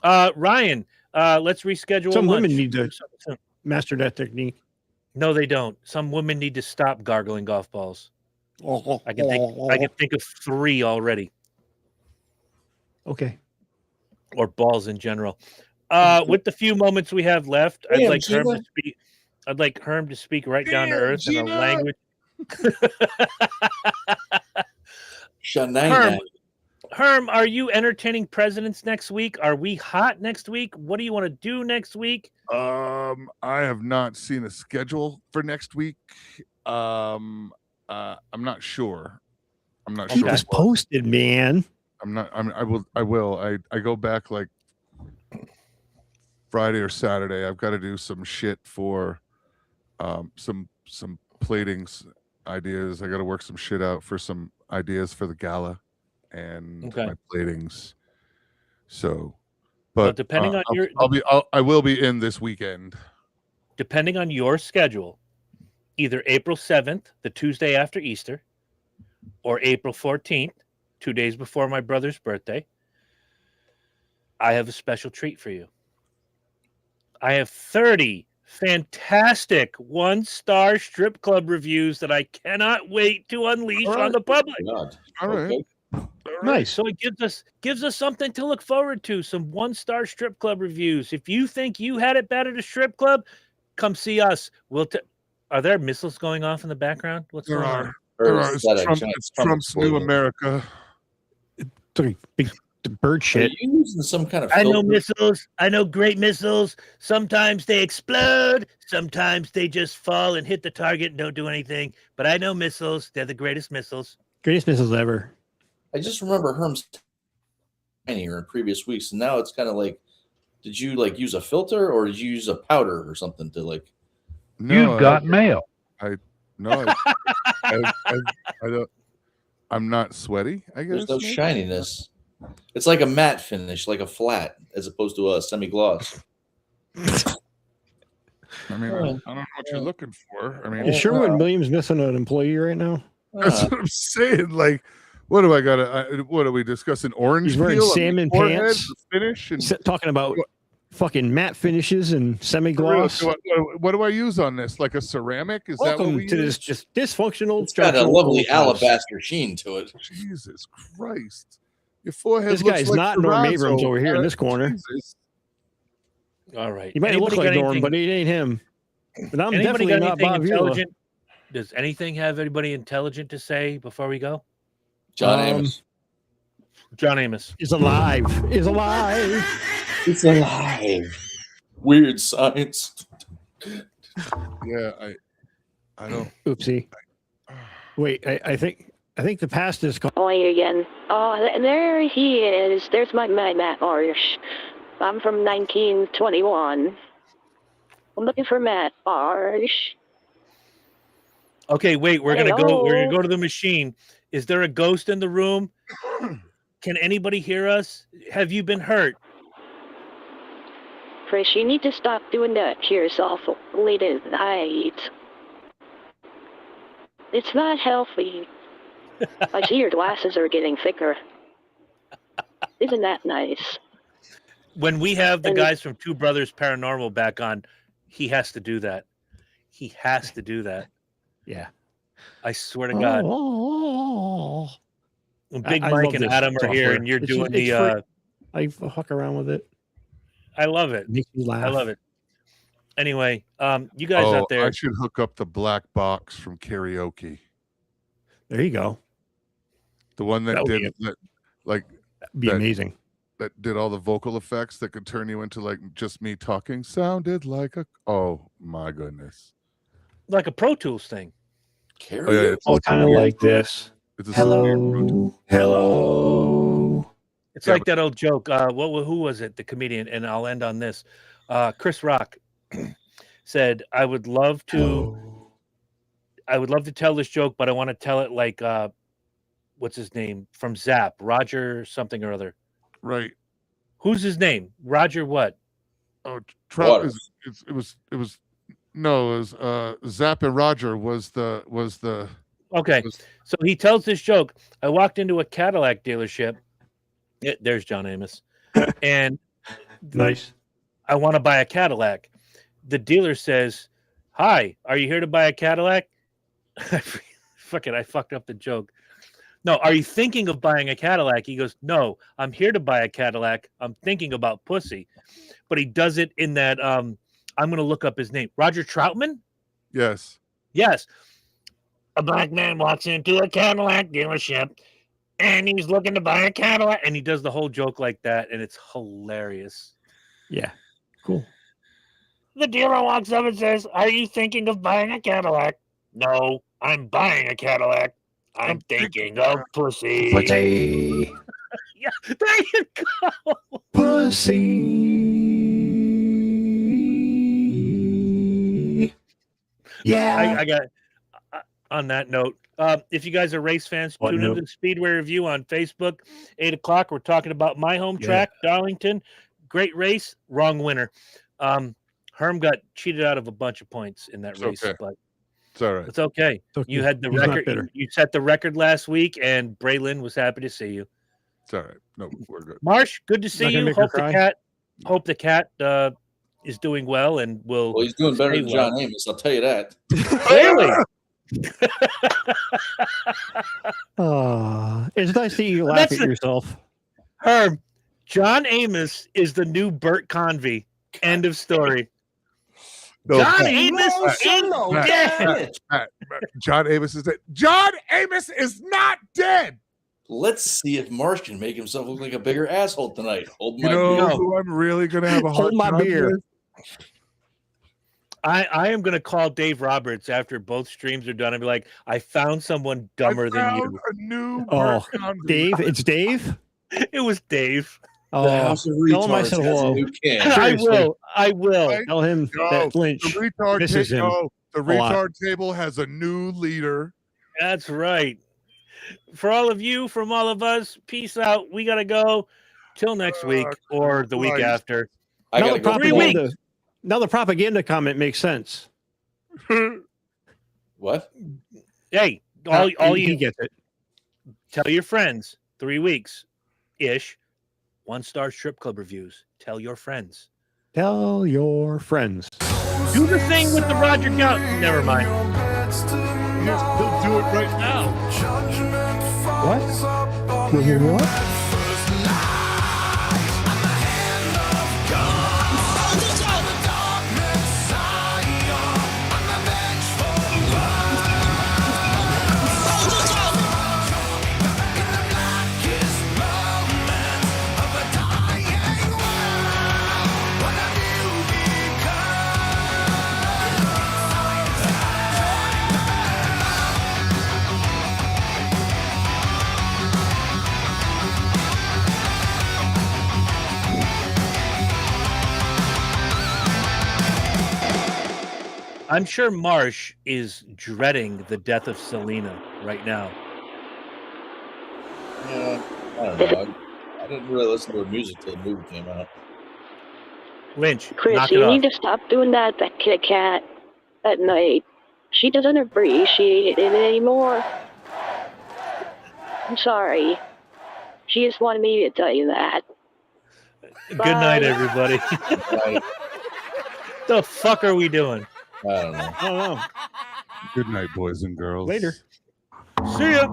Ryan, let's reschedule. Some women need to master that technique. No, they don't. Some women need to stop gargling golf balls. I can think of 3 already. Okay. Or balls in general. With the few moments we have left, I'd like Herm to speak right down to earth in a language. Herm, are you entertaining presidents next week? Are we hot next week? What do you want to do next week? I have not seen a schedule for next week. I'm not sure. Keep us posted, man. I will. I go back like Friday or Saturday. I've got to do some shit for some platings ideas. I got to work some shit out for some ideas for the gala and my platings. So, but depending on I will be in this weekend. Depending on your schedule, either April 7th, the Tuesday after Easter, or April 14th, 2 days before my brother's birthday, I have a special treat for you. I have 30 fantastic 1-star strip club reviews that I cannot wait to unleash All right. on the public. God. All right. Okay. Nice. So it gives us something to look forward to. Some 1-star strip club reviews. If you think you had it bad at a strip club, come see us. Are there missiles going off in the background? What's There going are. on? There Or are. is that a Trump, giant it's Trump Trump's new explosion? America. Big bird Are shit. you using some kind of I know filter? missiles. I know great missiles. Sometimes they explode. Sometimes they just fall and hit the target and don't do anything. But I know missiles. They're the greatest missiles. Greatest missiles ever. I just remember Herm's tinier in previous weeks, and now it's kind of like, did you like use a filter or did you use a powder or something to like? No, You've got mail. no. I don't. I'm not sweaty. I guess. There's no maybe? shininess. It's like a matte finish, like a flat, as opposed to a semi-gloss. I mean, I don't know what you're looking for. I mean, Is Sherwin-Williams missing an employee right now? that's what I'm saying. Like, what do I got to? What are we discussing? Orange He's wearing peel on my salmon forehead, pants. the finish, and Talking about fucking matte finishes and for real, semi-gloss. what do I use on this? Like a ceramic? Is that what Welcome we to use? this just dysfunctional. It's got a junctional lovely house. alabaster sheen to it. Jesus Christ! Your forehead. This looks guy's like not Norm Terrazzo, Abrams over here in man. this corner. Jesus. All right. He might look Anybody like got Norm, anything- but it ain't him. But I'm Anybody definitely got not anything Bob Vila. intelligent? Does anything have anybody intelligent to say before we go? John Amos. John Amos. Is alive. Is alive. It's alive. Weird science. Yeah, I don't. Oopsie. Wait, I think the past is called. Oh, here again. Oh, there he is. There's my Matt Marsh. I'm from 1921. I'm looking for Matt Marsh. Okay, wait. We're gonna go. We're gonna Hello? go to the machine. Is there a ghost in the room? Can anybody hear us? Have you been hurt? Chris, you need to stop doing that to yourself late at night. It's not healthy. I see your glasses are getting thicker. Isn't that nice? When we have the And- guys from Two Brothers Paranormal back on, he has to do that. He has to do that. Yeah. I swear to God. Oh. Big I Mike love and this Adam are here, software. and you're It's doing just- it's the. I fuck around with it. I love it. It makes me laugh. I love it. Anyway, you guys Oh, out there, I should hook up the black box from karaoke. There you go. The one that That would be did that, like That'd be That- amazing. that did all the vocal effects that could turn you into like just me talking. Sounded like a. Oh my goodness! like a Pro Tools thing. Oh yeah, it's All kind of like this. it's a Hello. Hello. It's Yeah, like that old joke. Who was it? The comedian. And I'll end on this. Chris Rock said, "I would love to tell this joke, but I want to tell it like what's his name from Zap, Roger something or other. right. Who's his name? Roger what? Oh, Trump is. It was. No, it was. Zapp and Roger was the. Okay, was- so he tells this joke. I walked into a Cadillac dealership. There's John Amos, and Nice. I want to buy a Cadillac. The dealer says, "Hi, are you here to buy a Cadillac?" Fuck it, I fucked up the joke. No, are you thinking of buying a Cadillac? He goes, "No, I'm here to buy a Cadillac. I'm thinking about pussy." But he does it in that I'm going to look up his name. Roger Troutman? Yes. Yes. A black man walks into a Cadillac dealership and he's looking to buy a Cadillac, and he does the whole joke like that, and it's hilarious. Yeah. Cool. The dealer walks up and says, "Are you thinking of buying a Cadillac?" "No, I'm buying a Cadillac. I'm thinking of pussy." Pussy. Yeah, there you go. Pussy. Yeah. I got on that note. If you guys are race fans, What tune note? into the Speedway Review on Facebook, 8:00. We're talking about my home Yeah. track, Darlington. Great race, wrong winner. Herm got cheated out of a bunch of points in that It's race, okay. but It's all right. It's okay. It's okay. You had the He's not record. bitter. You set the record last week, and Braylon was happy to see you. It's all right. No, we're good. Marsh, good to see Not gonna you. make her Hope the cat is doing well and will. Well, he's doing better stay than well. John Amos. I'll tell you that. Clearly. It's nice to you laugh That's at yourself. Herb, John Amos is the new Bert Convy. End of story. No, John Matt, Amos ain't Matt, dead. Matt, John Amos is dead. John Amos is not dead. Let's see if Marsh can make himself look like a bigger asshole tonight. Hold You my know beer. who I'm really gonna have a hard Hold my time beer. with? I am going to call Dave Roberts after both streams are done and be like, I found someone dumber I than found you. a new Oh, Bert Convy. Dave, it's Dave. It was Dave. Oh, The House of tell him I Retards said has a hello. new king. Seriously. I will. Right? Tell him Yo, that Lynch The retard, misses him. the a lot. retard table has a new leader. That's right. For all of you, from all of us, peace out. We got to go. Till next week or the week Christ. after. I Now gotta the go. 3 weeks. propaganda. Now the propaganda comment makes sense. What? Hey, all he you gets it. tell your friends. 3 weeks ish. 1-star strip club reviews. Tell your friends. Tell your friends. Do the thing with the Roger Gout. Never mind. He'll do it right now. What? What? I'm sure Marsh is dreading the death of Selena right now. Yeah, I don't know. I didn't really listen to her music till the movie came out. Lynch, Chris, knock it you off. need to stop doing that Kit Kat at night. She doesn't appreciate it anymore. I'm sorry. She just wanted me to tell you that. Good night, Bye. everybody. I The fuck are we doing? don't know. I don't know. Good night, boys and girls. Later. See ya.